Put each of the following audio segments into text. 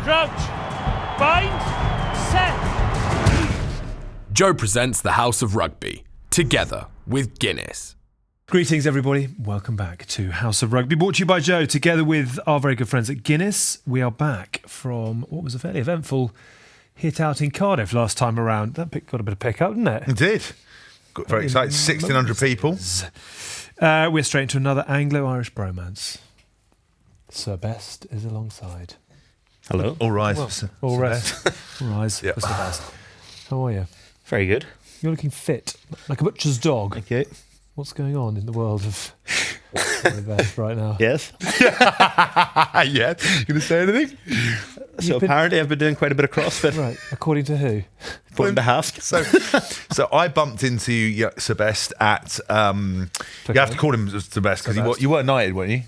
Crouch. Bind. Set. Joe presents the House of Rugby, together with Guinness. Greetings, everybody. Welcome back to House of Rugby, brought to you by Joe, together with our very good friends at Guinness. We are back from what was a fairly eventful hit out in Cardiff last time around. That got a bit of pick-up, didn't it? It did. Got very excited. 1,600 people. We're straight into another Anglo-Irish bromance. Sir Best is alongside. Hello. All rise. Well, all rise. All rise Yeah. for Sir Best. How are you? Very good. You're looking fit, like a butcher's dog. Thank you. What's going on in the world of Sir Best right now? Yes. Yeah. You going to say anything? So apparently I've been doing quite a bit of CrossFit. Right. According to who? Payne and Haskell. So I bumped into Sir Best at. You have to call him Sir Best because you were knighted, weren't you?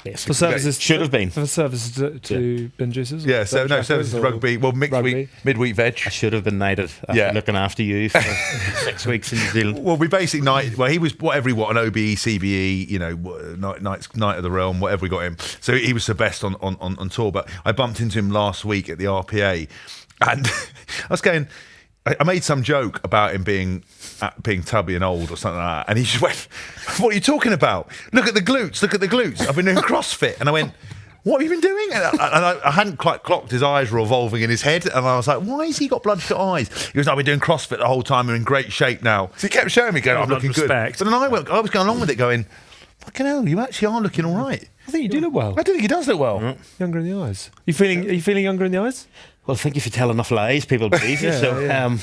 Yes. For services Should have been. For services to bin juices? Yeah. So no services rugby. Well, mixed rugby? week, midweek veg. I should have been knighted after looking after you for 6 weeks in New Zealand. Well, we basically knighted. Well, he was whatever he an OBE, CBE, Knight of the Realm, whatever we got him. So he was Sir Best on tour. But I bumped into him last week at the RPA, and I was going. I made some joke about him being tubby and old or something like that, and he just went, "What are you talking about? Look at the glutes! Look at the glutes! I've been doing CrossFit." And I went, "What have you been doing?" And I hadn't quite clocked his eyes were revolving in his head, and I was like, "Why has he got bloodshot eyes?" He goes, "I've been doing CrossFit the whole time. I'm in great shape now." So he kept showing me, going, "I'm looking good." But then I was going along with it, going, "Fucking hell, you actually are looking all right." I think you do look well. I do think he does look well. Mm. Younger in the eyes. Are you feeling younger in the eyes? Well, I think if you tell enough lies, people believe you. Yeah.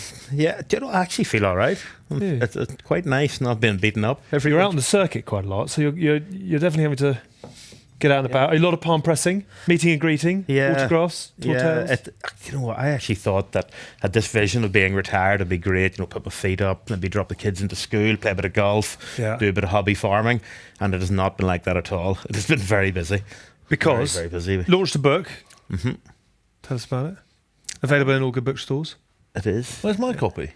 Do you know, I actually feel all right. Yeah. It's quite nice not being beaten up. You're out on the circuit quite a lot, so you're definitely having to get out and about. A lot of palm pressing, meeting and greeting, autographs, tall tales. You know what? I actually thought that had this vision of being retired would be great. You know, put my feet up, maybe drop the kids into school, play a bit of golf, do a bit of hobby farming, and it has not been like that at all. It has been very busy. Because very busy. Launched a book. Mm-hmm. Tell us about it. Available in all good bookstores. It is. Where's my copy?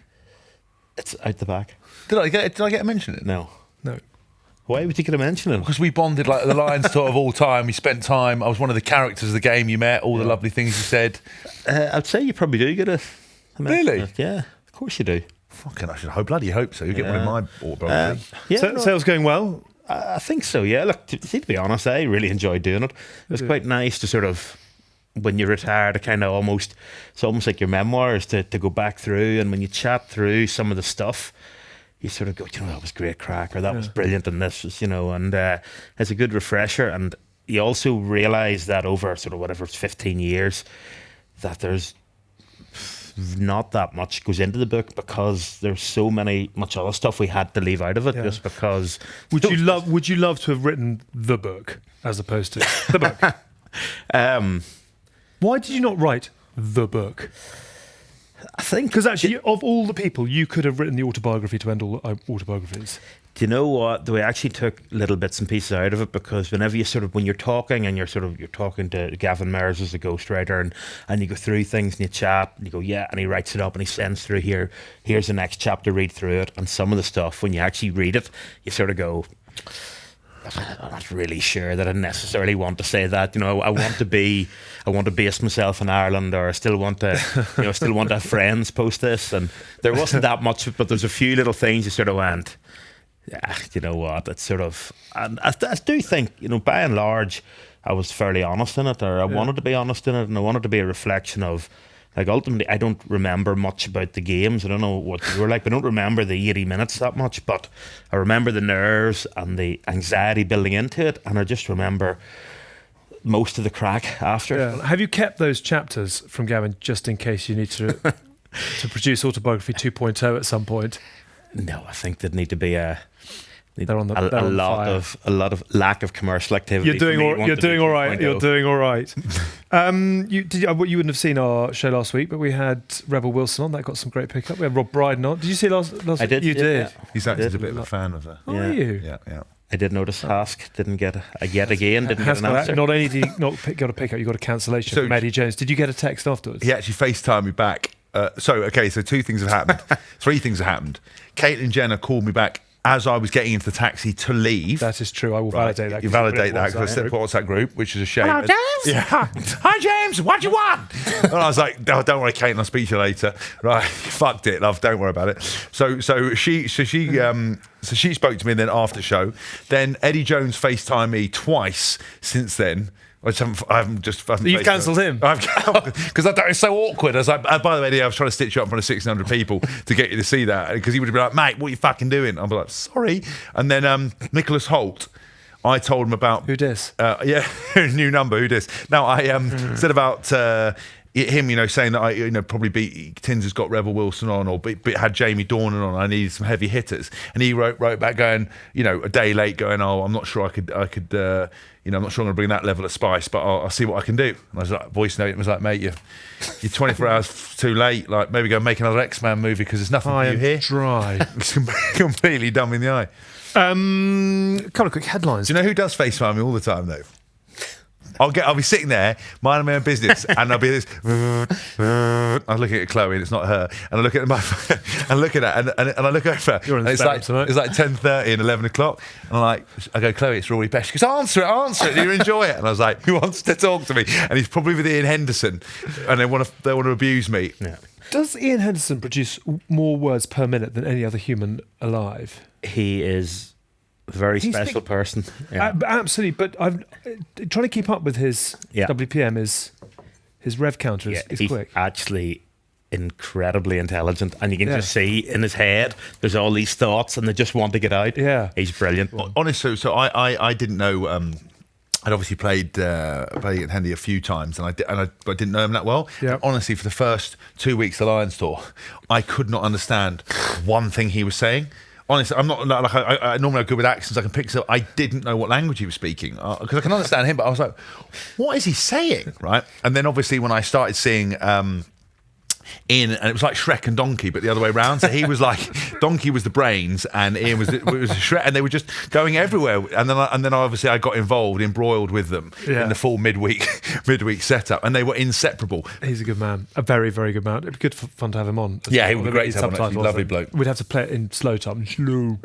It's out the back. Did I get to mention it? No. Why would you get to mention it? Because we bonded like the Lions tour of all time. We spent time. I was one of the characters of the game you met. All the lovely things you said. I'd say you probably do get a mention. Really? It. Yeah, of course you do. Fucking, I should bloody hope so. You get one in my autobiography. Sales going well. I think so. Yeah. Look, to be honest, I really enjoyed doing it. It was quite nice to sort of, when you retire, to kind of it's almost like your memoirs to go back through, and when you chat through some of the stuff, you sort of go, that was great crack, or that was brilliant, and this was, and it's a good refresher. And you also realise that over sort of whatever, it's 15 years, that there's not that much goes into the book, because there's so much other stuff we had to leave out of it, just because. Would you love to have written the book as opposed to the book? Why did you not write the book? I think because actually, of all the people, you could have written the autobiography to end all autobiographies. Do you know what? We actually took little bits and pieces out of it, because whenever when you're talking and you're talking to Gavin Mears as a ghostwriter, and you go through things and you chat and you go, and he writes it up and he sends through here's the next chapter, read through it. And some of the stuff, when you actually read it, you sort of go, I'm not really sure that I necessarily want to say that. I want to base myself in Ireland, or I still want to, have friends post this. And there wasn't that much, but there's a few little things you sort of went, you know what? It's sort of, and I do think, by and large, I was fairly honest in it, or I wanted to be honest in it, and I wanted to be a reflection of. Like, ultimately, I don't remember much about the games. I don't know what you were like, but I don't remember the 80 minutes that much. But I remember the nerves and the anxiety building into it, and I just remember most of the crack after. Yeah. Have you kept those chapters from Gavin just in case you need to produce autobiography 2.0 at some point? No, I think there'd need to be a lot of lack of commercial activity. You're doing all right. You're doing all right. You wouldn't have seen our show last week, but we had Rebel Wilson on. That got some great pickup. We had Rob Brydon on. Did you see last I did. You did. Yeah. He's actually a bit of a fan of that. Are you? Yeah. I did notice Hask didn't get get an answer. Not only did he not got a pickup, you got a cancellation from Eddie Jones. Did you get a text afterwards? He actually FaceTimed me back. So 2 things have happened. 3 things have happened. Caitlyn Jenner called me back as I was getting into the taxi to leave. That is true. I will validate that. You validate that because I put WhatsApp group, which is a shame. Hello, James. Yeah. Hi, James. What do you want? And I was like, oh, don't worry, Kate. I'll speak to you later. Right? Fucked it, love. Don't worry about it. So she spoke to me. And then after show, then Eddie Jones FaceTimed me twice since then. I haven't You've cancelled him because it's so awkward. I was like, by the way, Eddie, I was trying to stitch you up in front of 1,600 people to get you to see that because he would have been like, mate, what are you fucking doing? I'd be like, sorry. And then Nicholas Holt, I told him about who dis? New number. Who dis? Now I said about him, saying that I, probably beat Tins has got Rebel Wilson on, or had Jamie Dornan on. I needed some heavy hitters, and he wrote back going, a day late, going, oh, I'm not sure I could. I'm not sure I'm going to bring that level of spice, but I'll see what I can do. And I was like, voice note, and was like, mate, you're 24 hours too late. Like, maybe go make another X-Man movie because there's nothing for you here. Dry. It's completely dumb in the eye. A couple of quick headlines. Do you know who does FaceTime me all the time though? I'll be sitting there, minding my own business, and I'll be this. I'm looking at Chloe, and it's not her. And I look at my phone, and look at that, and I look over, and it's like 10:30 and 11 o'clock. And I go, Chloe, it's Rory Best. She goes, answer it. Do you enjoy it? And I was like, who wants to talk to me? And he's probably with Ian Henderson, and they want to abuse me. Yeah. Does Ian Henderson produce more words per minute than any other human alive? He is a very special person. Yeah. Absolutely, but I'm trying to keep up with his WPM. His rev counter is he's quick. Actually incredibly intelligent, and you can just see in his head there's all these thoughts and they just want to get out. Yeah, he's brilliant. Honestly, so I didn't know. I'd obviously played at Hendy a few times, and I didn't know him that well. Yep. Honestly, for the first 2 weeks of the Lions tour, I could not understand one thing he was saying. Honestly, I'm not like I normally I'm good with accents. I can pick stuff. I didn't know what language he was speaking because I can understand him, but I was like, "What is he saying?" Right? And then obviously when I started seeing Ian, and it was like Shrek and Donkey, but the other way around. So he was like Donkey was the brains, and Ian was Shrek, and they were just going everywhere. And then obviously I got involved, embroiled with them in the full midweek setup, and they were inseparable. He's a good man, a very very good man. It'd be good fun to have him on. Yeah, he would be great to have him on. Lovely bloke. We'd have to play it in slow time. Slow.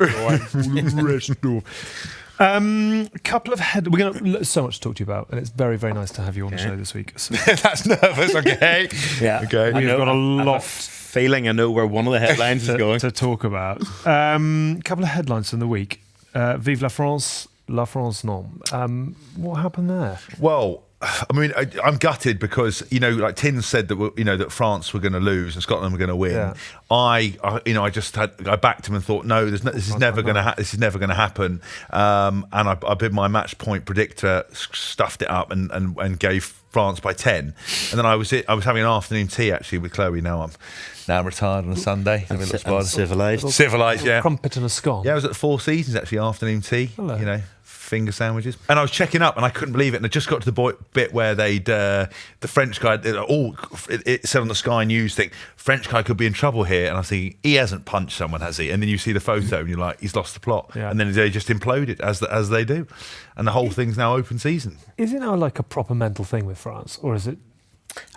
Couple of so much to talk to you about, and it's very very nice to have you on the show this week. So. That's nervous. Okay. Yeah. Okay. We've got a lot. Feeling I know where one of the headlines is going to talk about. Couple of headlines from the week. Vive la France non. What happened there? Well, I mean, I'm gutted because like Tin said that that France were going to lose and Scotland were going to win. Yeah. I backed him and thought, no, this is never going to happen. And I did my match point predictor, stuffed it up, and gave France by 10. And then I was having an afternoon tea actually with Chloe. Now I'm retired on a Sunday. And civilised. Civilised, yeah. Crumpet and a scone. Yeah, I was at the Four Seasons actually, afternoning tea. Hello. Finger sandwiches, and I was checking up, and I couldn't believe it. And I just got to the bit where the French guy, it said on the Sky News thing, French guy could be in trouble here, and I was thinking, he hasn't punched someone, has he? And then you see the photo, and you're like, he's lost the plot, and then they just imploded as they do, and the whole thing's now open season. Is it now like a proper mental thing with France, or is it?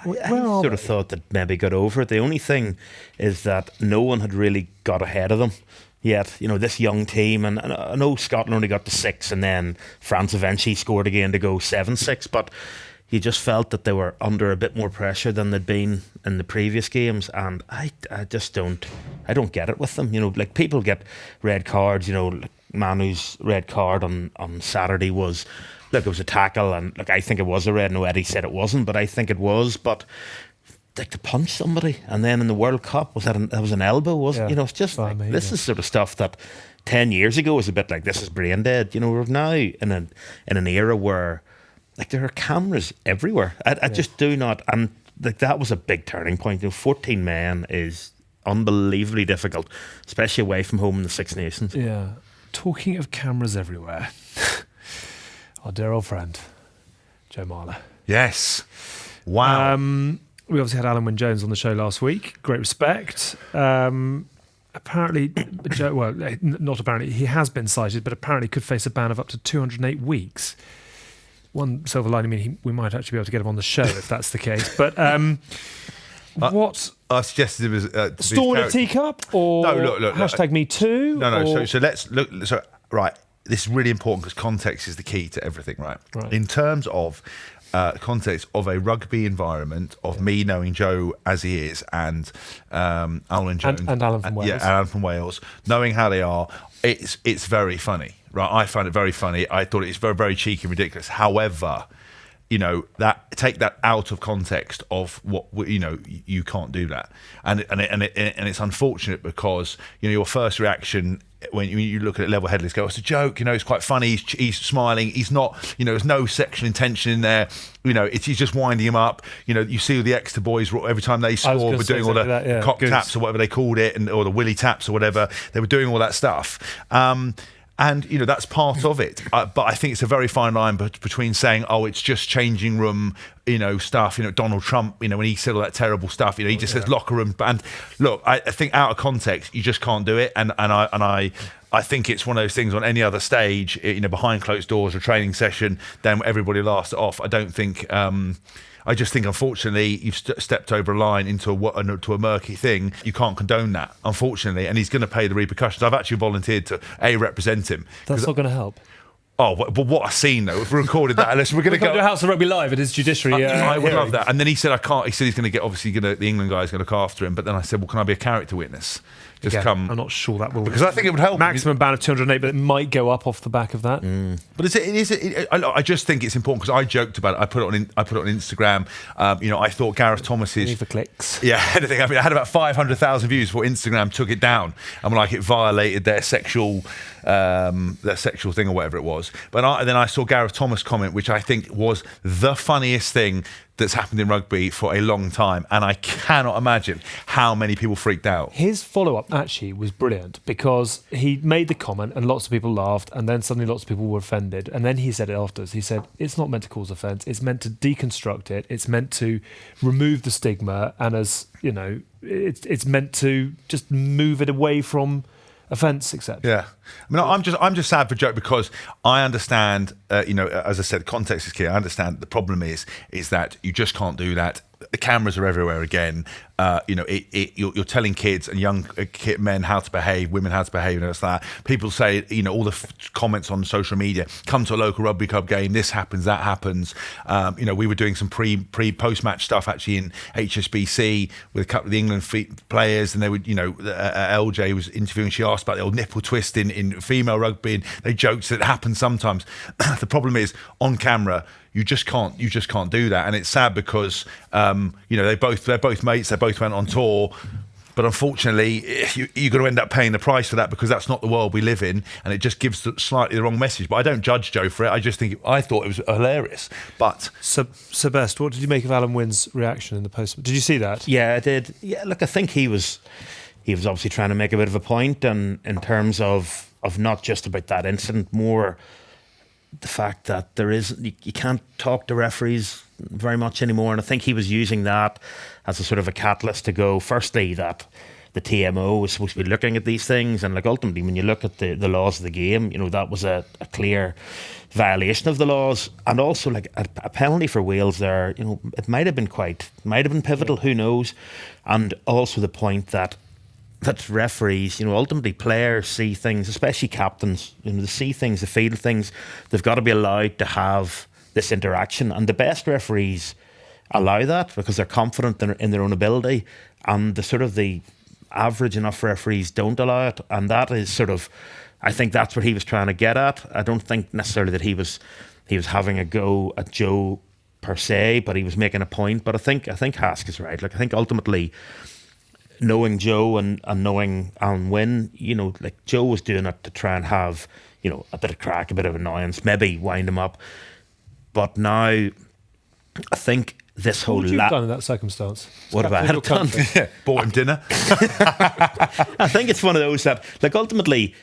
I sort of thought that maybe got over it. The only thing is that no one had really got ahead of them yet. This young team, and I know Scotland only got to 6, and then France eventually scored again to go 7-6, but you just felt that they were under a bit more pressure than they'd been in the previous games, and I just don't get it with them. Like people get red cards. Like Manu's red card on Saturday was, look, it was a tackle, and look, I think it was a red. No, Eddie said it wasn't, but I think it was. But like to punch somebody, and then in the World Cup that was an elbow, wasn't? It's just like, this is sort of stuff that 10 years ago was a bit like, this is brain dead. We're now in an era where like there are cameras everywhere. I just do not, and like that was a big turning point. 14 men is unbelievably difficult, especially away from home in the Six Nations. Yeah. Talking of cameras everywhere, our dear old friend Joe Marler. Yes. Wow. We obviously had Alun Jones on the show last week. Great respect. Apparently, Joe, well, not apparently, he has been cited, but apparently could face a ban of up to 208 weeks. One silver lining, we might actually be able to get him on the show if that's the case. But what I suggested it was Storm in a teacup, or No, look, hashtag me too. No. So let's look. So right, this is really important because context is the key to everything. Right. In terms of context of a rugby environment, of me knowing Joe as he is, and Alun Jones and Alan from Wales. Alan from Wales, knowing how they are, it's very funny. Right, I found it very funny. I thought it was very, very cheeky and ridiculous. However, that take that out of context of what you can't do that, and it's unfortunate because your first reaction when you look at it level-headed, go, it's a joke, it's quite funny. He's smiling. He's not, there's no sexual intention in there. He's just winding him up. You see all the extra boys every time they score, were doing all the cock taps or whatever they called it, or the willy taps or whatever. They were doing all that stuff. And that's part of it, but I think it's a very fine line between saying, "Oh, it's just changing room, stuff." Donald Trump, when he said all that terrible stuff, he just says locker room. And look, I think out of context, you just can't do it. And I think it's one of those things on any other stage, behind closed doors, a training session, then everybody laughs it off. I don't think. I just think, unfortunately, you've stepped over a line into a murky thing. You can't condone that, unfortunately, and he's going to pay the repercussions. I've actually volunteered to represent him. That's not going to help. Oh, but what a scene, though. If we recorded that, unless we're going to go to House of Rugby live at his judiciary. I would love that. And then he said, I can't. He said he's going to get, the England guy's going to look after him. But then I said, well, can I be a character witness? Just come. I'm not sure that will. Because I think it would help. Maximum ban of 208, but it might go up off the back of that. But I just think it's important because I joked about it. I put it on Instagram. I thought Gareth Thomas's for clicks. Yeah, anything. I had about 500,000 views before Instagram took it down. And it violated their sexual thing or whatever it was. But then I saw Gareth Thomas comment, which I think was the funniest thing that's happened in rugby for a long time, and I cannot imagine how many people freaked out. His follow-up actually was brilliant because he made the comment and lots of people laughed, and then suddenly lots of people were offended, and then he said it afterwards. He said, it's not meant to cause offence, it's meant to deconstruct it, it's meant to remove the stigma, and it's meant to just move it away from offence, etc. Yeah, I'm just sad for Joe because I understand. As I said, context is key. I understand the problem is that you just can't do that. The cameras are everywhere again. You're telling kids and young men how to behave, women how to behave, and it's that. People say, all the comments on social media, come to a local rugby club game, this happens, that happens. We were doing some post-match stuff actually in HSBC with a couple of the England players, and they would, LJ was interviewing, she asked about the old nipple twist in female rugby, and they joked that it happens sometimes. The problem is, on camera, you just can't do that, and it's sad because they're both mates. They both went on tour, but unfortunately, you're going to end up paying the price for that because that's not the world we live in, and it just gives slightly the wrong message. But I don't judge Joe for it. I thought it was hilarious. But Sebest, what did you make of Alan Wynn's reaction in the post? Did you see that? Yeah, I did. Yeah, look, I think he was obviously trying to make a bit of a point, and in terms of not just about that incident, more the fact that you can't talk to referees very much anymore, and I think he was using that as a sort of a catalyst to go, firstly, that the TMO was supposed to be looking at these things, and ultimately when you look at the laws of the game, that was a clear violation of the laws, and also a penalty for Wales there, it might have been pivotal, who knows. And also the point that referees, ultimately players see things, especially captains, they see things, they feel things. They've got to be allowed to have this interaction, and the best referees allow that because they're confident in their own ability, and the average enough referees don't allow it, and that is I think that's what he was trying to get at. I don't think necessarily that he was having a go at Joe per se, but he was making a point. But I think Hask is right. I think ultimately, knowing Joe and knowing Alun Wyn, Joe was doing it to try and have, a bit of crack, a bit of annoyance, maybe wind him up. But now, I think this whole... What would you have done in that circumstance? What have I had done? Yeah, bought him dinner. I think it's one of those that, ultimately,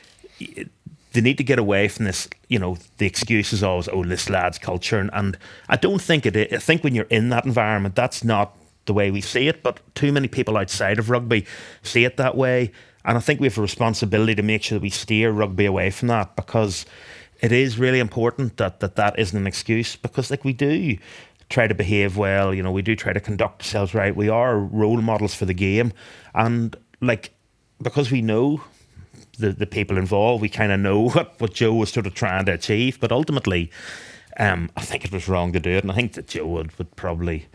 they need to get away from this, the excuses always, this lad's culture. And I don't think it is. I think when you're in that environment, that's not the way we see it, but too many people outside of rugby see it that way, and I think we have a responsibility to make sure that we steer rugby away from that, because it is really important that isn't an excuse, because we do try to behave well. You know, we do try to conduct ourselves right. We are role models for the game, and like because we know the people involved, we kind of know what Joe was sort of trying to achieve. But ultimately, I think it was wrong to do it, and I think that Joe would probably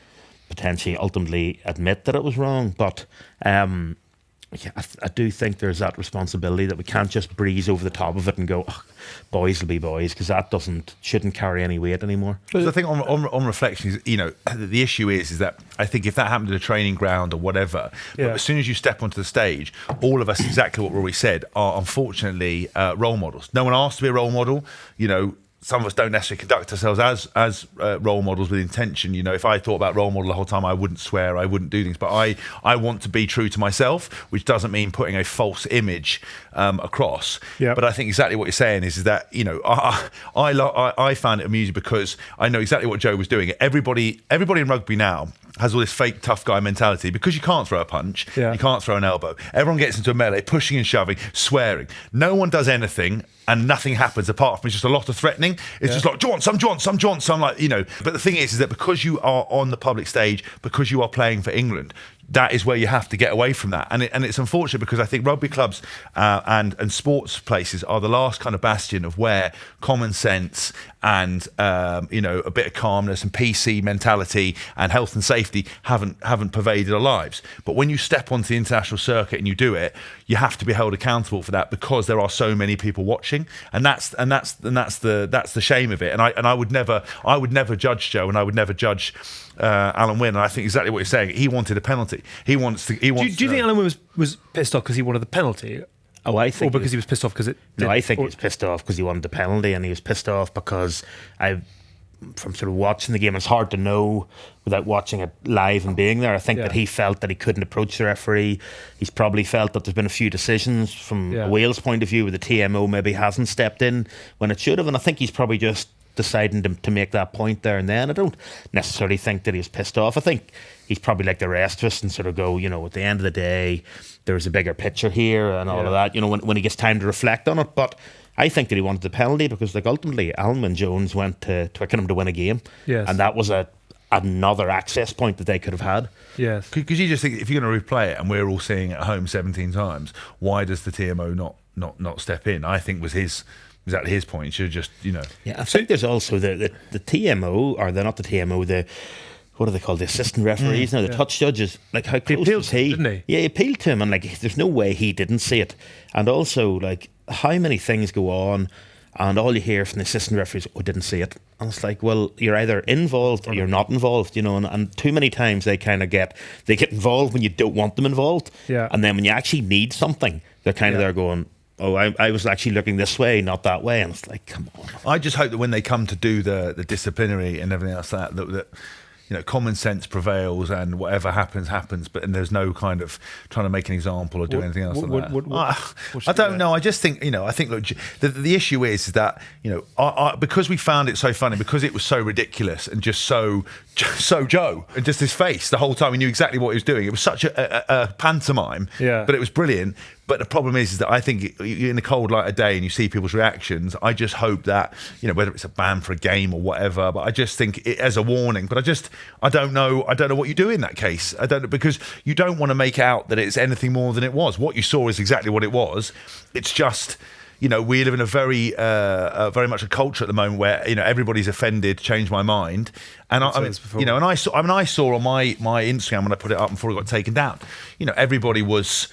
potentially ultimately admit that it was wrong. But I do think there's that responsibility that we can't just breeze over the top of it and go, oh, boys will be boys, because that shouldn't carry any weight anymore. So I think on reflection, is, you know, the issue is that I think if that happened at a training ground or whatever, but as soon as you step onto the stage, all of us, exactly what Rory said, are unfortunately role models. No one asked to be a role model, you know. Some of us don't necessarily conduct ourselves as role models with intention. You know, if I thought about role model the whole time, I wouldn't swear, I wouldn't do things. But I want to be true to myself, which doesn't mean putting a false image across. Yep. But I think exactly what you're saying is that, you know, I found it amusing because I know exactly what Joe was doing. Everybody in rugby now has all this fake tough guy mentality because you can't throw a punch, you can't throw an elbow. Everyone gets into a melee, pushing and shoving, swearing. No one does anything and nothing happens apart from just a lot of threatening. It's just like, do you want some, like, you know. But the thing is that because you are on the public stage, because you are playing for England, that is where you have to get away from that. And it's unfortunate because I think rugby clubs and sports places are the last kind of bastion of where common sense and you know, a bit of calmness and PC mentality and health and safety haven't pervaded our lives. But when you step onto the international circuit and you do it, you have to be held accountable for that because there are so many people watching, and that's the shame of it. And I would never judge Joe, and I would never judge Alun Wyn. And I think exactly what you're saying. He wanted a penalty. Do you think Alun Wyn was pissed off because he wanted the penalty? Oh, I think, or because he was pissed off because it. No, I think he was pissed off because he wanted the penalty, and he was pissed off because from sort of watching the game, it's hard to know without watching it live and being there. I think that he felt that he couldn't approach the referee. He's probably felt that there's been a few decisions from a Wales point of view where the TMO maybe hasn't stepped in when it should have, and I think he's probably just deciding to make that point there and then. I don't necessarily think that he was pissed off. I think he's probably like the rest of us and sort of go, you know, at the end of the day, there's a bigger picture here and all of that, you know, when he gets time to reflect on it. But I think that he wanted the penalty because, like, ultimately Alun Jones went to Twickenham to win a game, and that was another access point that they could have had. Yes, because you just think if you're going to replay it and we're all seeing it at home 17 times, why does the TMO not step in? I think was exactly his point. He should have just, you know. Yeah, I think there's also the TMO, or they're not the TMO, what are they called? The assistant referees now, the touch judges. Like, how close was he? Didn't he? Yeah, he appealed to him, and like, there's no way he didn't see it. And also, like, how many things go on, and all you hear from the assistant referees, "Oh, didn't see it." And it's like, well, you're either involved or you're not involved, you know. And too many times they kind of get involved when you don't want them involved. Yeah. And then when you actually need something, they're kind of there going, oh, I was actually looking this way, not that way. And it's like, come on. I just hope that when they come to do the disciplinary and everything else, that you know, common sense prevails and whatever happens, but and there's no kind of trying to make an example or do anything else like that. I don't know. I just think, you know, look, the issue is that, you know, because we found it so funny, because it was so ridiculous and just so Joe, and just his face the whole time, he knew exactly what he was doing. It was such a pantomime, but it was brilliant. But the problem is that I think you're in the cold light of day and you see people's reactions. I just hope that, you know, whether it's a ban for a game or whatever, but I just think it as a warning. But I don't know what you do in that case. I don't know, because you don't want to make out that it's anything more than it was. What you saw is exactly what it was. It's just, you know, we live in a very much a culture at the moment where, you know, everybody's offended. Change my mind, and I mean, you know, and I saw on my Instagram when I put it up before it got taken down. You know, everybody was,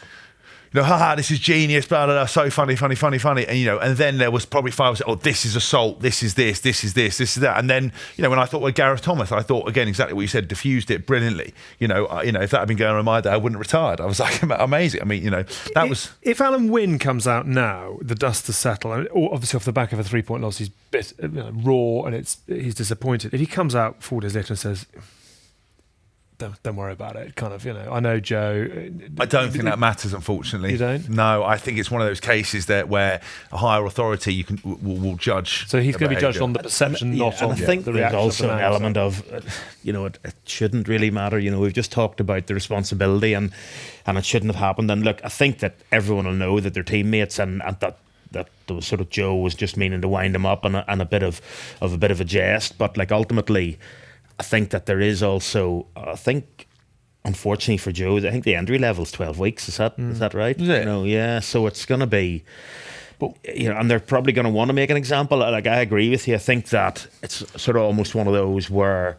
you know, haha, this is genius, blah, blah, blah, so funny. And, you know, and then there was probably 5 or 6, oh, this is assault, this is this is that. And then, you know, when I thought with Gareth Thomas, I thought, again, exactly what you said, diffused it brilliantly. You know, if that had been going on in my day, I wouldn't have retired. I was like, amazing. I mean, you know, that was... If Alun Wyn comes out now, the dust has settled, obviously off the back of a 3-point loss, he's raw and he's disappointed. If he comes out 4 days later and says... Don't worry about it, kind of, you know. I know Joe. I don't think that matters, unfortunately. You don't? No, I think it's one of those cases where a higher authority will judge. So he's going to be judged on the perception, not on the reaction. I think there's also an element of, you know, it shouldn't really matter. You know, we've just talked about the responsibility and it shouldn't have happened. And look, I think that everyone will know that they're teammates and that there was sort of Joe was just meaning to wind him up and a bit of a jest. But like ultimately, I think that there is also, unfortunately for Joe, I think the entry level is 12 weeks. Is that right? Is it? You know, yeah. So it's going to be, and they're probably going to want to make an example. Like, I agree with you. I think that it's sort of almost one of those where,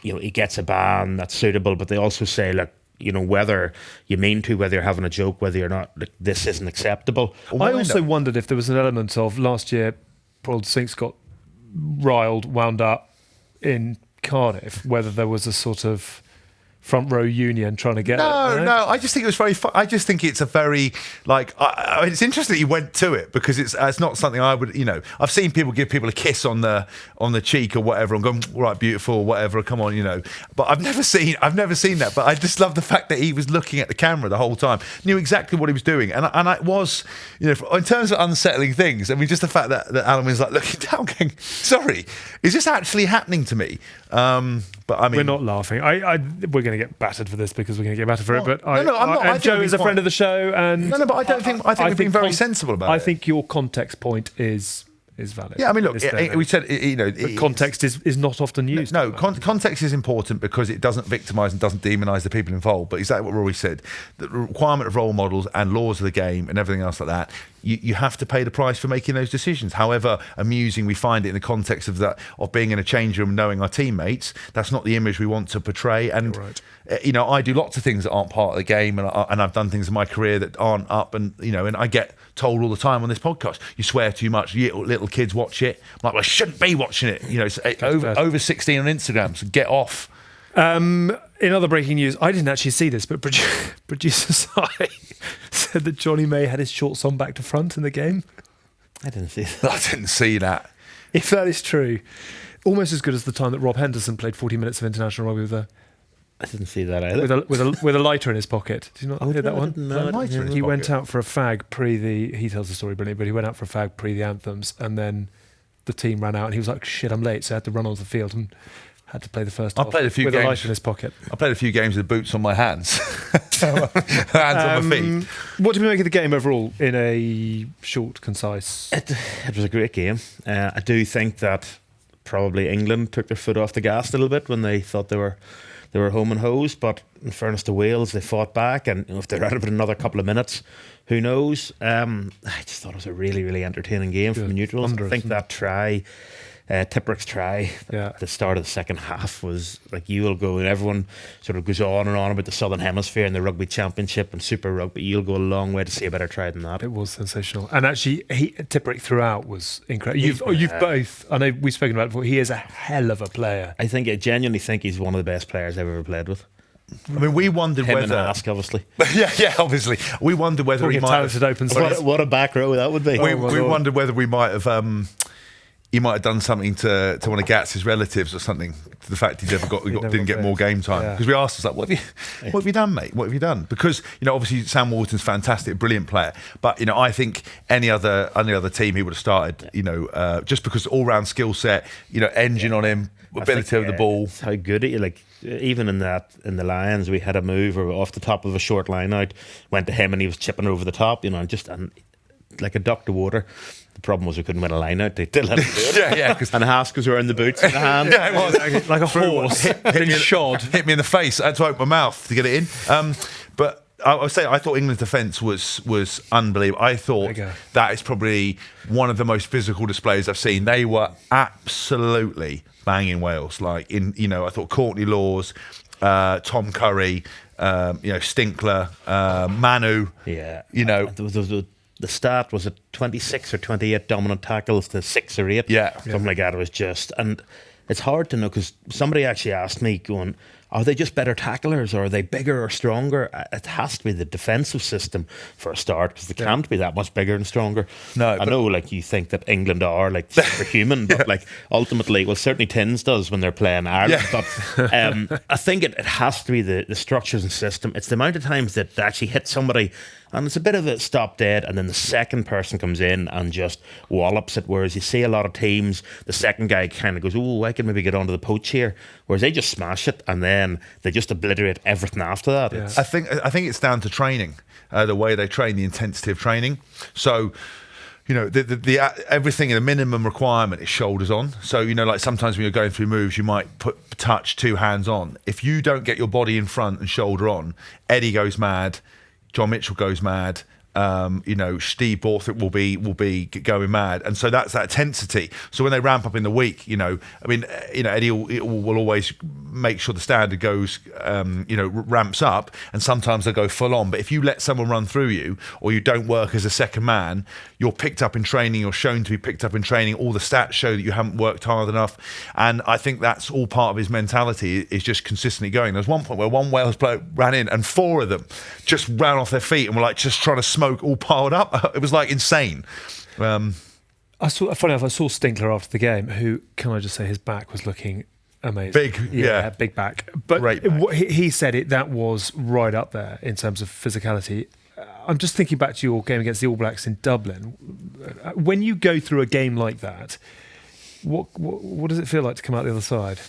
he gets a ban that's suitable, but they also say, look, whether you mean to, whether you're having a joke, whether you're not, like, this isn't acceptable. I also wondered if there was an element of last year, Paul Sinks got wound up in Cardiff, whether there was a sort of front row union trying to get No, right? I just think it was very fun. I just think it's a very, like, it's interesting that you went to it, because it's not something I would, I've seen people give people a kiss on the cheek or whatever and go, right, beautiful, or whatever, come on, but I've never seen that. But I just love the fact that he was looking at the camera the whole time, knew exactly what he was doing, and it was, in terms of unsettling things, I mean, just the fact that Alun was like looking down going, sorry, is this actually happening to me? But I mean, we're not laughing. We're going to get battered for this because we're going to get battered for it. But I'm not. And Joe is a friend of the show, and but I don't think. I think we've been very sensible about it. I think your context point is valid. Yeah, I mean, look, we said, but context is not often used. No, context is important because it doesn't victimise and doesn't demonise the people involved. But exactly what Rory said, the requirement of role models and laws of the game and everything else like that, you have to pay the price for making those decisions. However amusing we find it in the context of that, of being in a change room, knowing our teammates, that's not the image we want to portray. And right. I do lots of things that aren't part of the game, and I've done things in my career that aren't up, and and I get told all the time on this podcast, you swear too much, little kids watch it. I'm like, well, I shouldn't be watching it. It's over 16 on Instagram, so get off. In other breaking news, I didn't actually see this, but producer Si said that Johnny May had his shorts on back to front in the game. I didn't see that. I didn't see that. If that is true, almost as good as the time that Rob Henderson played 40 minutes of international rugby with I didn't see that either. with a lighter in his pocket. Did you not hear that one? No, He went out for a fag he tells the story brilliantly, but he went out for a fag pre the anthems, and then the team ran out and he was like, shit, I'm late, so I had to run onto the field and had to play the first half played a few with games a lighter in his pocket. I played a few games with boots on my hands. Hands on my feet. What did we make of the game overall in a short, concise... It was a great game. I do think that probably England took their foot off the gas a little bit when they thought they were home and hosed, but in fairness to Wales, they fought back, and if they're out of it another couple of minutes, who knows? I just thought it was a really, really entertaining game from the neutrals. I think that try, Tipurick's try at the start of the second half was like, you will go, and everyone sort of goes on and on about the Southern Hemisphere and the Rugby Championship and Super Rugby. You'll go a long way to see a better try than that. It was sensational. And actually, Tipurick throughout was incredible. You've both, I know we've spoken about it before, he is a hell of a player. I genuinely think he's one of the best players I've ever played with. I mean, we wondered Him whether... and Ask, obviously. yeah, obviously. We wondered whether he might have... opens. What a back row that would be. We wondered whether we might have... he might have done something to one of Gatz's relatives or something, to the fact he didn't get more game time. Because we asked us, like, what have you done, mate? What have you done? Because, obviously Sam Walton's fantastic, brilliant player. But, I think any other team he would have started, just because all-round skill set, engine on him, ability over the ball. How good he, like, even in the Lions, we had a move off the top of a short line out, went to him and he was chipping over the top, and like a duck to water. The problem was we couldn't win a line out. They still had to do it. yeah. And Haskell's wearing the boots in the hand. Yeah, it was. Like a horse. Hit me in the face. I had to open my mouth to get it in. But I would say I thought England's defence was unbelievable. I thought that is probably one of the most physical displays I've seen. They were absolutely banging Wales. Like I thought Courtney Laws, Tom Curry, Stinkler, Manu. Yeah. The stat was at 26 or 28 dominant tackles to 6 or 8. Yeah. Something like that. It was just, and it's hard to know because somebody actually asked me, going, are they just better tacklers or are they bigger or stronger? It has to be the defensive system for a start because they can't be that much bigger and stronger. No, I know, like, you think that England are like superhuman, but like ultimately, well, certainly Tins does when they're playing Ireland. Yeah. But I think it has to be the structures and system. It's the amount of times that they actually hit somebody. And it's a bit of a stop dead, and then the second person comes in and just wallops it. Whereas you see a lot of teams, the second guy kind of goes, "Oh, I can maybe get onto the poach here." Whereas they just smash it, and then they just obliterate everything after that. Yeah. I think it's down to training, the way they train, the intensity of training. So, everything in the minimum requirement is shoulders on. So, like sometimes when you're going through moves, you might touch 2 hands on. If you don't get your body in front and shoulder on, Eddie goes mad, John Mitchell goes mad. Steve Borthwick will be going mad, and so that's that intensity. So when they ramp up in the week, Eddie will always make sure the standard goes, ramps up, and sometimes they go full on. But if you let someone run through you, or you don't work as a second man, you're picked up in training. You're shown to be picked up in training. All the stats show that you haven't worked hard enough, and I think that's all part of his mentality. Is just consistently going. There's one point where one Wales player ran in, and 4 of them just ran off their feet and were like just trying to smoke all piled up. It was like insane. Funny enough, I saw Stinkler after the game, who, can I just say, his back was looking amazing. Big, big back. But great back. He said that was right up there in terms of physicality. I'm just thinking back to your game against the All Blacks in Dublin. When you go through a game like that, what does it feel like to come out the other side?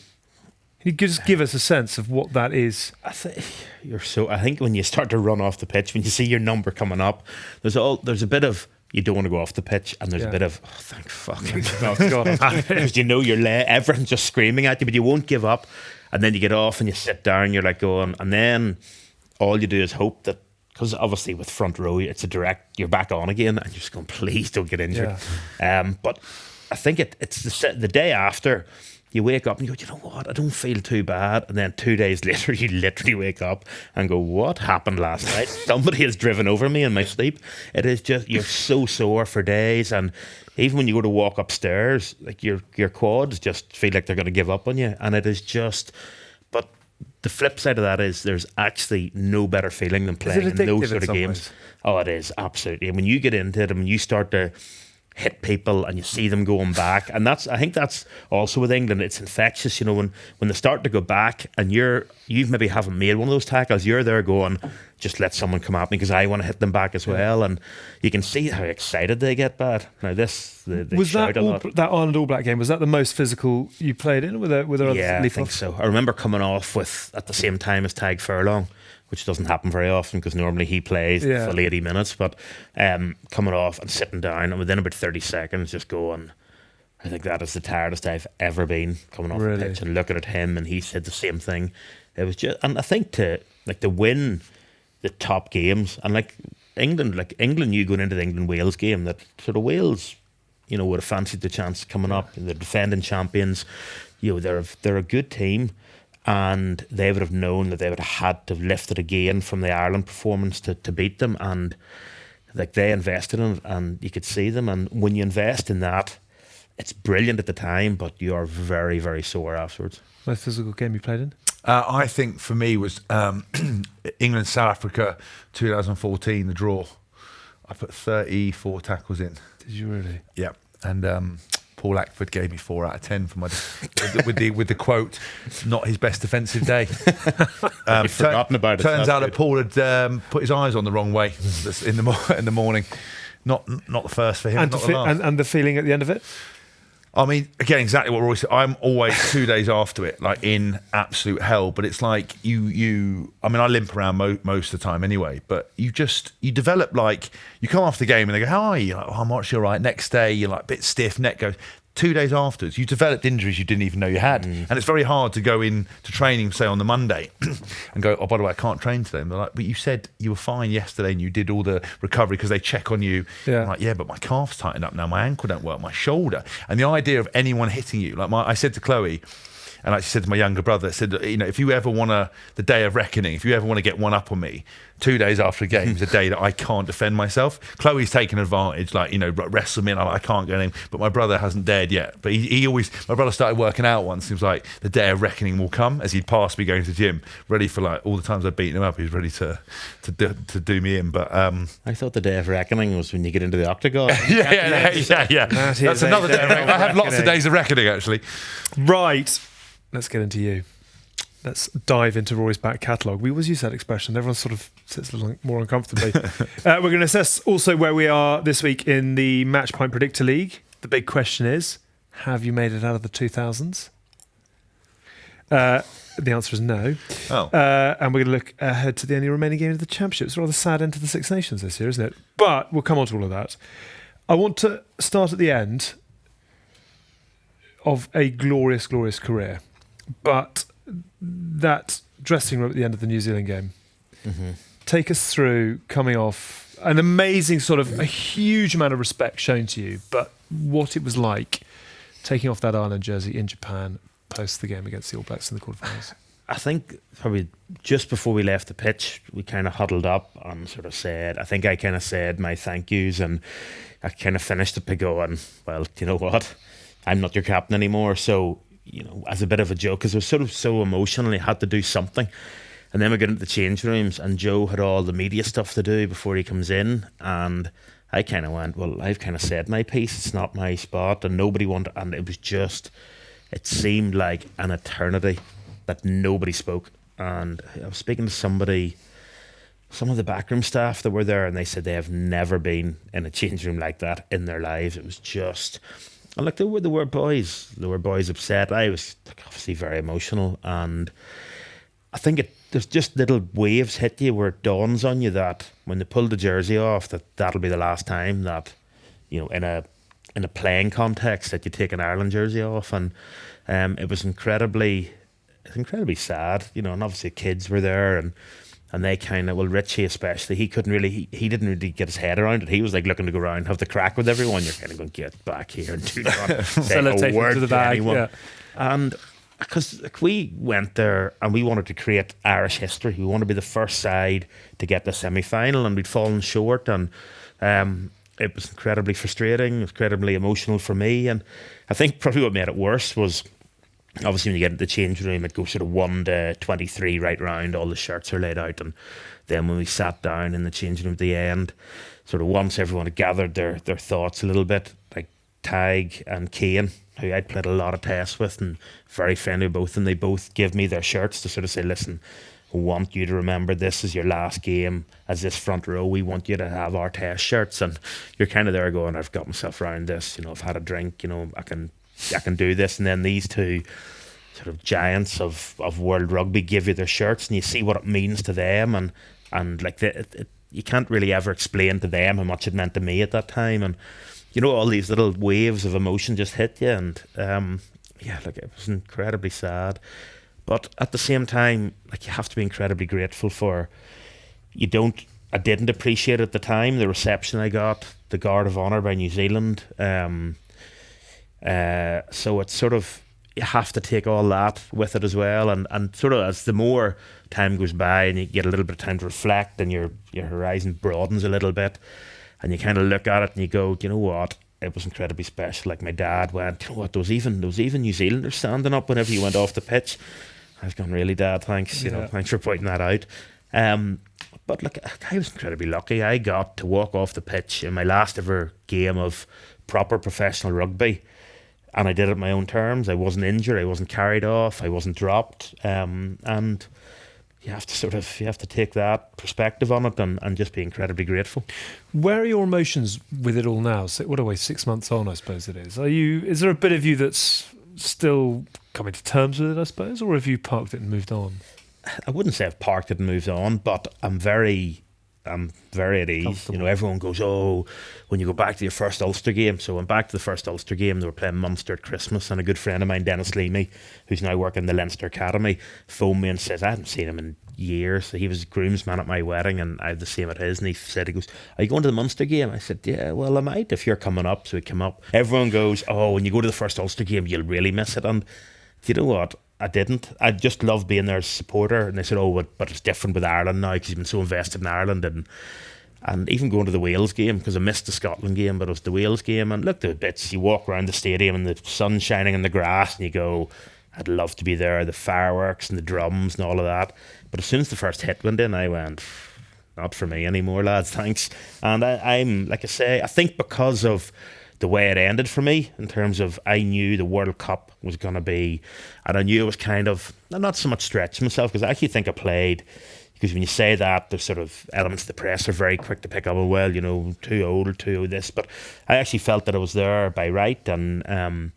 Can you just give us a sense of what that is? I think when you start to run off the pitch, when you see your number coming up, there's a bit of you don't want to go off the pitch, and there's a bit of thank fucking God, because everyone's just screaming at you, but you won't give up, and then you get off and you sit down, you're like going, and then all you do is hope that, because obviously with front row it's a direct, you're back on again, and you're just going, please don't get injured. But I think it's the day after. You wake up and you go, you know what, I don't feel too bad. And then 2 days later, you literally wake up and go, what happened last night? Somebody has driven over me in my sleep. It is just, you're so sore for days. And even when you go to walk upstairs, like your quads just feel like they're going to give up on you. And it is just, but the flip side of that is there's actually no better feeling than playing in those sort of games. Ways? Oh, it is, absolutely. And when you get into it and when you start to hit people and you see them going back, and I think that's also with England, it's infectious, when they start to go back and you maybe haven't made one of those tackles, you're there going, just let someone come at me because I want to hit them back as well, and you can see how excited they get. Bad now, they was shout that a lot. that Ireland All Black game, was that the most physical you played in with other yeah, I think so. I remember coming off at the same time as Tadhg Furlong, which doesn't happen very often because normally he plays for 80 minutes, but coming off and sitting down and within about 30 seconds just going, I think that is the tiredest I've ever been, coming off the pitch and looking at him, and he said the same thing. It was just, and I think to win the top games, and England, you going into the England-Wales game, that sort of Wales, would have fancied the chance coming up. They're defending champions, they're a good team. And they would have known that they would have had to lift it again from the Ireland performance to beat them, and they invested in it, and you could see them. And when you invest in that, it's brilliant at the time, but you are very, very sore afterwards. Most physical game you played in? I think for me was England South Africa 2014, the draw. I put 34 tackles in. Did you really? Yeah, and Paul Ackford gave me 4 out of 10 for my with the quote, "Not his best defensive day." You've forgotten about it. Turns out that Paul had put his eyes on the wrong way in the morning. Not the first for him, and not the last. And the feeling at the end of it. I mean, again, exactly what Rory said. I'm always 2 days after it, like in absolute hell. But it's like you. I mean, I limp around most of the time anyway. But you develop, like, you come off the game and they go, "How are you?" You're like, "Oh, I'm actually all right." Next day, you're like a bit stiff. Neck goes. 2 days afterwards, you developed injuries you didn't even know you had. And it's very hard to go in to training, say on the Monday, and go, "Oh, by the way, I can't train today." And they're like, "But you said you were fine yesterday and you did all the recovery," because they check on you. Yeah. I'm like, "Yeah, but my calf's tightened up now, my ankle don't work, my shoulder." And the idea of anyone hitting you, like I said to Chloe, and I said to my younger brother, I said, if you ever want the day of reckoning, if you ever want to get one up on me, 2 days after a game is a day that I can't defend myself. Chloe's taken advantage, wrestled me, and I can't go in, but my brother hasn't dared yet. But he always, my brother started working out once. He was like, the day of reckoning will come, as he'd pass me going to the gym, ready for all the times I'd beaten him up. He was ready to do me in. But I thought the day of reckoning was when you get into the octagon. yeah. That's another day of reckoning. I have lots of days of reckoning, actually. Right. Let's get into you. Let's dive into Rory's back catalogue. We always use that expression. Everyone sort of sits a little more uncomfortably. We're going to assess also where we are this week in the Match Point Predictor League. The big question is, have you made it out of the 2000s? The answer is no. Oh. And we're going to look ahead to the only remaining game of the Championship. It's a rather sad end to the Six Nations this year, isn't it? But we'll come on to all of that. I want to start at the end of a glorious, glorious career, but that dressing room at the end of the New Zealand game. Mm-hmm. Take us through coming off an amazing sort of a huge amount of respect shown to you, but what it was like taking off that Ireland jersey in Japan post the game against the All Blacks in the quarterfinals. I think probably just before we left the pitch, we kind of huddled up and sort of said, I think I kind of said my thank yous, and I kind of finished it by going, well, you know what? I'm not your captain anymore. So, as a bit of a joke, because it was sort of so emotional, I had to do something. And then we got into the change rooms, and Joe had all the media stuff to do before he comes in. And I kind of went, well, I've kind of said my piece. It's not my spot. And nobody wanted, and it was just, it seemed like an eternity that nobody spoke. And I was speaking to somebody, some of the backroom staff that were there, and they said they have never been in a change room like that in their lives. It was just, and like, there were boys upset. I was obviously very emotional, and I think there's just little waves hit you where it dawns on you that when they pull the jersey off, that'll be the last time that, in a playing context, that you take an Ireland jersey off. And it was incredibly sad, and obviously kids were there, and they kind of, well, Richie especially, he didn't really get his head around it. He was like looking to go around, have the crack with everyone. You're kind of going, get back here and do not say a word to anyone. Yeah. And because we went there and we wanted to create Irish history. We wanted to be the first side to get the semi-final, and we'd fallen short, and it was incredibly frustrating. It was incredibly emotional for me, and I think probably what made it worse was, obviously when you get into the change room, it goes sort of 1 to 23 right round, all the shirts are laid out, and then when we sat down in the change room at the end, sort of once everyone had gathered their thoughts a little bit, like Tig and Cian, who I'd played a lot of tests with and very friendly with both, and they both give me their shirts to sort of say, listen, we want you to remember this is your last game as this front row. We want you to have our test shirts. And you're kind of there going, I've got myself around this, I've had a drink, I can do this. And then these two sort of giants of world rugby give you their shirts, and you see what it means to them, and like you can't really ever explain to them how much it meant to me at that time. And all these little waves of emotion just hit you, and it was incredibly sad. But at the same time, like, you have to be incredibly grateful for. I didn't appreciate at the time the reception I got, the Guard of Honour by New Zealand. So it's sort of, you have to take all that with it as well, and sort of as the more time goes by and you get a little bit of time to reflect, and your horizon broadens a little bit, and you kind of look at it and you go, you know what, it was incredibly special. Like, my dad went, you know what, there was even New Zealanders standing up whenever you went off the pitch. I was going, really, Dad, thanks, thanks for pointing that out. But look, I was incredibly lucky. I got to walk off the pitch in my last ever game of proper professional rugby, and I did it on my own terms. I wasn't injured, I wasn't carried off, I wasn't dropped, and you have to take that perspective on it and just be incredibly grateful. Where are your emotions with it all now? So, what are we, 6 months on, I suppose it is. Is there a bit of you that's still coming to terms with it, I suppose, or have you parked it and moved on? I wouldn't say I've parked it and moved on, but I'm very at ease. Everyone goes, oh, when you go back to your first Ulster game. So I went back to the first Ulster game. They were playing Munster at Christmas, and a good friend of mine, Dennis Leamy, who's now working in the Leinster Academy, phoned me and says, I hadn't seen him in years. So he was groomsman at my wedding, and I had the same at his, and he goes, are you going to the Munster game? I said, yeah, well, I might if you're coming up. So he came up. Everyone goes, oh, when you go to the first Ulster game, you'll really miss it. And do you know what? I didn't. I just loved being there as a supporter. And they said, oh, but it's different with Ireland now because you've been so invested in Ireland. And even going to the Wales game, because I missed the Scotland game, but it was the Wales game. And look, the bits, you walk around the stadium and the sun's shining on the grass, and you go, I'd love to be there. The fireworks and the drums and all of that. But as soon as the first hit went in, I went, not for me anymore, lads, thanks. And I'm, like I say, I think because of the way it ended for me, in terms of, I knew the World Cup was going to be, and I knew it was kind of, not so much stretching myself, because I actually think I played, because when you say that, there's sort of elements of the press are very quick to pick up, well, too old, too this, but I actually felt that I was there by right, and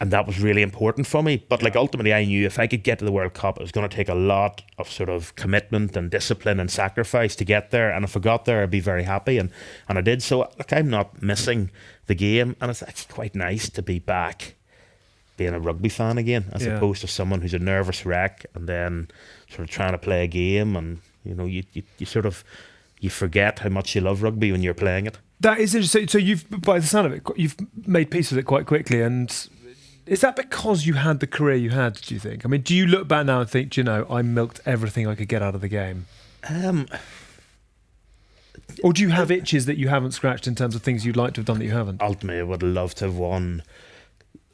And that was really important for me. But like ultimately I knew if I could get to the World Cup, it was going to take a lot of sort of commitment and discipline and sacrifice to get there. And if I got there, I'd be very happy. And I did. So like, I'm not missing the game. And it's actually quite nice to be back being a rugby fan again, as opposed to someone who's a nervous wreck and then sort of trying to play a game. And, you know, you sort of, you forget how much you love rugby when you're playing it. That is interesting. So you've, by the sound of it, you've made peace with it quite quickly. And is that because you had the career you had, do you think? I mean, do you look back now and think, do you know, I milked everything I could get out of the game? Or do you have itches that you haven't scratched in terms of things you'd like to have done that you haven't? Ultimately, I would have loved to have won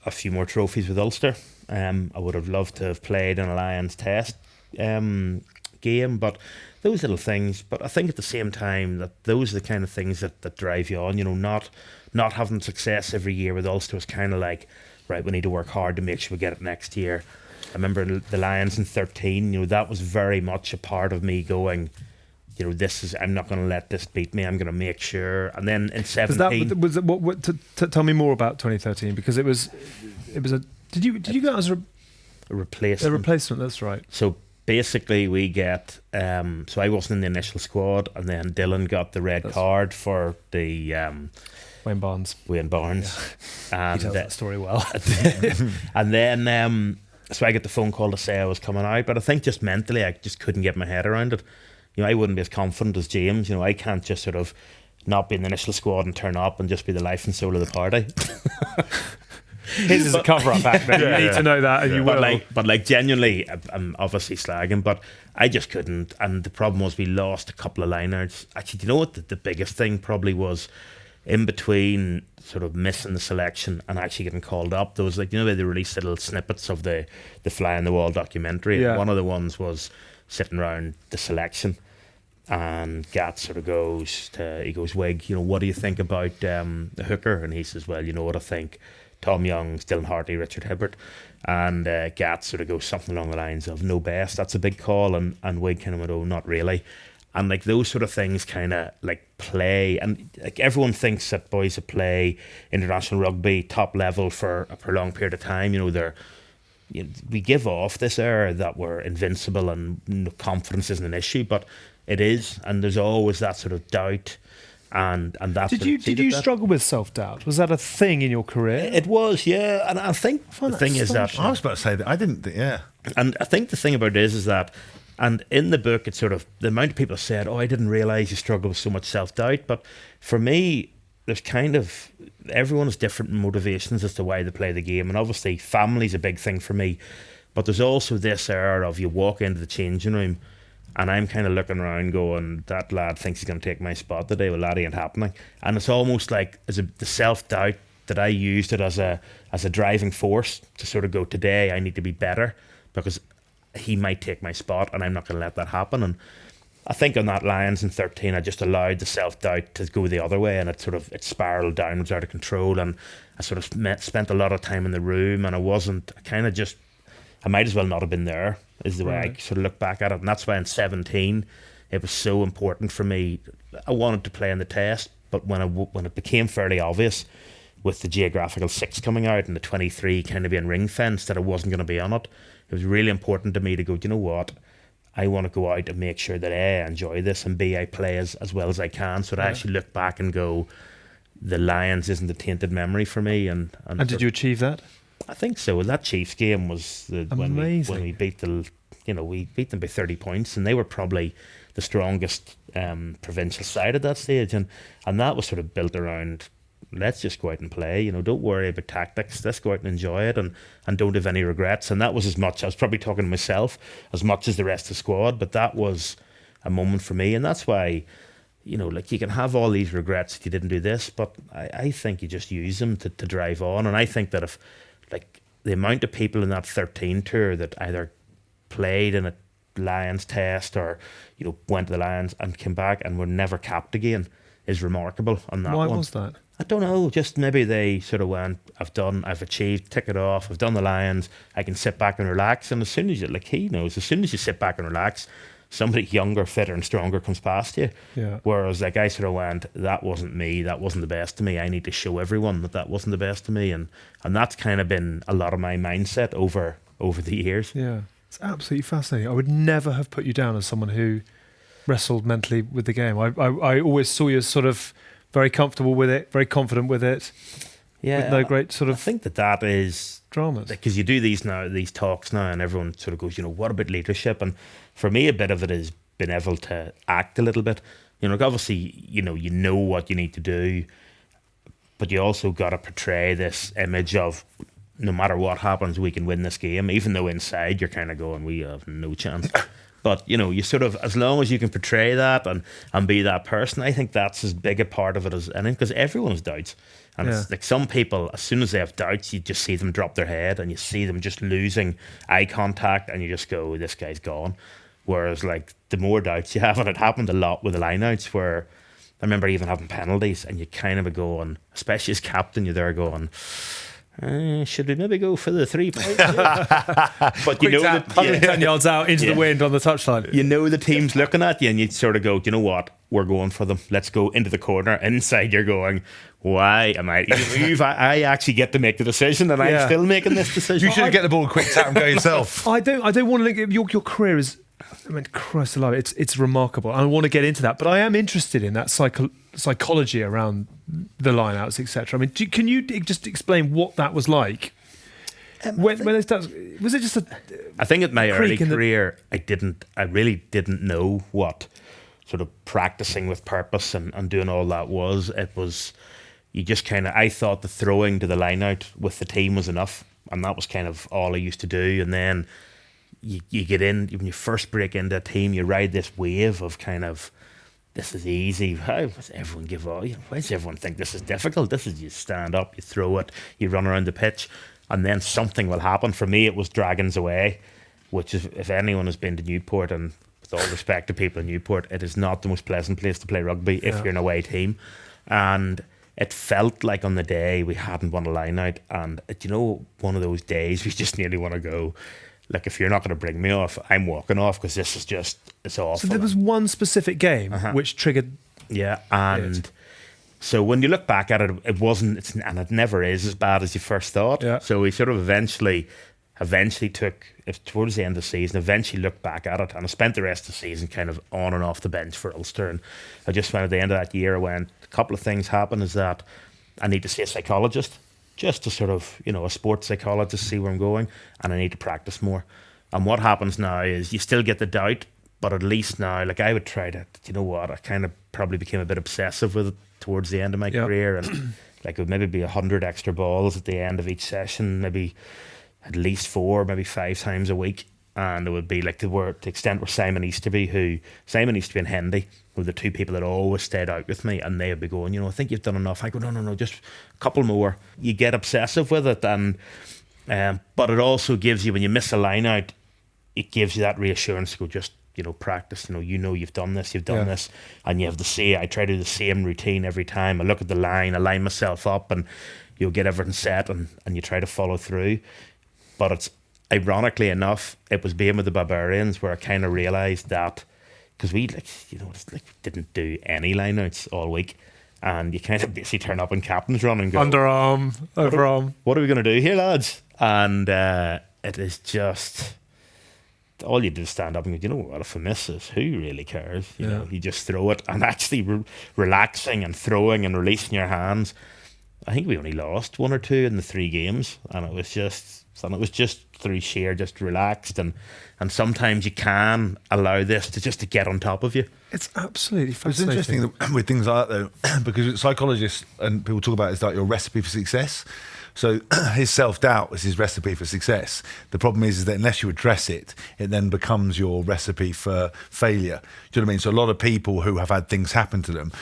a few more trophies with Ulster. I would have loved to have played in a Lions Test game, but those little things. But I think at the same time that those are the kind of things that drive you on. You know, not having success every year with Ulster was kind of like, right, we need to work hard to make sure we get it next year. I remember the Lions in 13, you know, that was very much a part of me going, you know, I'm not going to let this beat me. I'm going to make sure. And then in 17, tell me more about 2013, because it was a. Did you go as a replacement? A replacement. That's right. So basically, we get. So I wasn't in the initial squad, and then Dylan got the red card for the. Wayne Barnes. Yeah. And he tells that story well. And then, so I get the phone call to say I was coming out, but I think just mentally, I just couldn't get my head around it. You know, I wouldn't be as confident as James. You know, I can't just sort of not be in the initial squad and turn up and just be the life and soul of the party. His is a cover-up act, then. You need to know that, and you will. But like genuinely, I'm obviously slagging, but I just couldn't. And the problem was we lost a couple of lineouts. Actually, do you know what the biggest thing probably was? In between sort of missing the selection and actually getting called up, there was like, you know, they released little snippets of the Fly on the Wall documentary. And one of the ones was sitting around the selection, and Gats sort of goes, Wig, you know, what do you think about the hooker? And he says, well, you know what I think, Tom Young, Dylan Hartley, Richard Hibbert. And Gats sort of goes something along the lines of, no best, that's a big call. And Wig kind of went, oh, not really. And like those sort of things kind of like play, and like everyone thinks that boys that play international rugby top level for a prolonged period of time, you know, we give off this air that we're invincible and confidence isn't an issue, but it is, and there's always that sort of doubt, and that. Did you struggle with self-doubt? Was that a thing in your career? It was, yeah, and I think the thing is that I was about to say that I didn't, and I think the thing about it is that. And in the book, it's sort of the amount of people said, oh, I didn't realise you struggle with so much self-doubt. But for me, there's kind of, everyone has different motivations as to why they play the game. And obviously, family's a big thing for me. But there's also this air of you walk into the changing room and I'm kind of looking around going, that lad thinks he's going to take my spot today. Well, that ain't happening. And it's almost like the self-doubt that I used it as a driving force to sort of go, today I need to be better because he might take my spot and I'm not going to let that happen. And I think on that Lions in 13, I just allowed the self-doubt to go the other way, and it spiraled downwards out of control, and I sort of spent a lot of time in the room, and I might as well not have been there, is the way I sort of look back at it. And that's why in 17 it was so important for me. I wanted to play in the test, but when it became fairly obvious with the geographical 6 coming out and the 23 kind of being ring fenced that I wasn't going to be on it, it was really important to me to go, do you know what? I want to go out and make sure that A, I enjoy this, and B, I play as well as I can. So I actually look back and go, the Lions isn't a tainted memory for me. And did you achieve that? I think so. That Chiefs game was amazing. When we beat we beat them by 30 points, and they were probably the strongest provincial side at that stage, and that was sort of built around, let's just go out and play, you know, don't worry about tactics, let's go out and enjoy it, and don't have any regrets. And that was as much, I was probably talking to myself as much as the rest of the squad, but that was a moment for me. And that's why, you know, like, you can have all these regrets that you didn't do this, but I think you just use them to drive on. And I think that if, like, the amount of people in that 13 tour that either played in a Lions test or, you know, went to the Lions and came back and were never capped again is remarkable on that one. Why was that? I don't know, just maybe they sort of went, I've achieved, tick it off, I've done the Lions, I can sit back and relax. And as soon as you, like he knows, as soon as you sit back and relax, somebody younger, fitter and stronger comes past you. Yeah. Whereas like I sort of went, that wasn't me, that wasn't the best of me. I need to show everyone that wasn't the best of me, and that's kind of been a lot of my mindset over the years. Yeah, it's absolutely fascinating. I would never have put you down as someone who wrestled mentally with the game. I always saw you as sort of very comfortable with it, very confident with it. Yeah, with no great sort of. I think that is dramas, because you do these talks now, and everyone sort of goes, what about leadership? And for me, a bit of it is being able to act a little bit. Obviously, you know what you need to do, but you also got to portray this image of no matter what happens, we can win this game, even though inside you're kind of going, we have no chance. But you sort of, as long as you can portray that and be that person, I think that's as big a part of it as anything, because everyone has doubts. And it's like some people, as soon as they have doubts, you just see them drop their head and you see them just losing eye contact, and you just go, this guy's gone. Whereas like the more doubts you have, and it happened a lot with the lineouts, where I remember even having penalties, and you kind of going, especially as captain, you're there going, should we maybe go for the 3 points? But you know, 110 yards out into the wind on the touchline. You know the team's looking at you, and you sort of go, do you know what? We're going for them. Let's go into the corner. Inside, you're going, why am I? I actually get to make the decision, and I'm still making this decision. You should get the ball, quick tap, and go yourself. I don't want to look at your career is. I mean, Christ alive, it's remarkable. I want to get into that, but I am interested in that psychology around the lineouts, etc. I mean, can you just explain what that was like? Was it just a? I think at my early career, I really didn't know what sort of practicing with purpose and doing all that was. It was, you just kind of, I thought the throwing to the lineout with the team was enough, and that was kind of all I used to do. And then you get in, when you first break into a team, you ride this wave of kind of, this is easy. How does everyone give up? Why does everyone think this is difficult? This is, you stand up, you throw it, you run around the pitch, and then something will happen. For me, it was Dragons Away, which is, if anyone has been to Newport, and with all respect to people in Newport, it is not the most pleasant place to play rugby if you're an away team. And it felt like on the day we hadn't won a line out, and one of those days we just nearly want to go, like, if you're not going to bring me off, I'm walking off, because this is just, it's awful. So there was one specific game which triggered. Yeah, and so when you look back at it, it wasn't, and it never is as bad as you first thought. Yeah. So we sort of eventually took, towards the end of the season, eventually looked back at it, and I spent the rest of the season kind of on and off the bench for Ulster. And I just went at the end of that year, a couple of things happened, is that I need to see a psychologist, just to sort of, a sports psychologist, see where I'm going, and I need to practice more. And what happens now is you still get the doubt, but at least now, like, I would try to, I kind of probably became a bit obsessive with it towards the end of my career, and like, it would maybe be 100 extra balls at the end of each session, maybe at least 4, maybe 5 times a week. And it would be like the extent where Simon Easterby and Hendy were the 2 people that always stayed out with me, and they would be going, I think you've done enough. I go, no, just a couple more. You get obsessive with it, and but it also gives you, when you miss a line out, it gives you that reassurance to go, just practice. You've done this, and you have I try to do the same routine every time. I look at the line, I line myself up, and you'll get everything set, and you try to follow through. But it's, ironically enough, it was being with the Barbarians where I kind of realised that, because we didn't do any lineouts all week, and you kind of basically turn up in captain's run and go, underarm, overarm. What are we going to do here, lads? And it is just, all you do is stand up and go, what, if I miss this, who really cares? You just throw it, and actually relaxing and throwing and releasing your hands. I think we only lost 1 or 2 in the 3 games, and it was just through sheer just relaxed, and sometimes you can allow this to get on top of you. It's absolutely fascinating. It's interesting with things like that, though, because psychologists and people talk about it's like your recipe for success. So his self-doubt is his recipe for success. The problem is that unless you address it, it then becomes your recipe for failure. Do you know what I mean? So a lot of people who have had things happen to them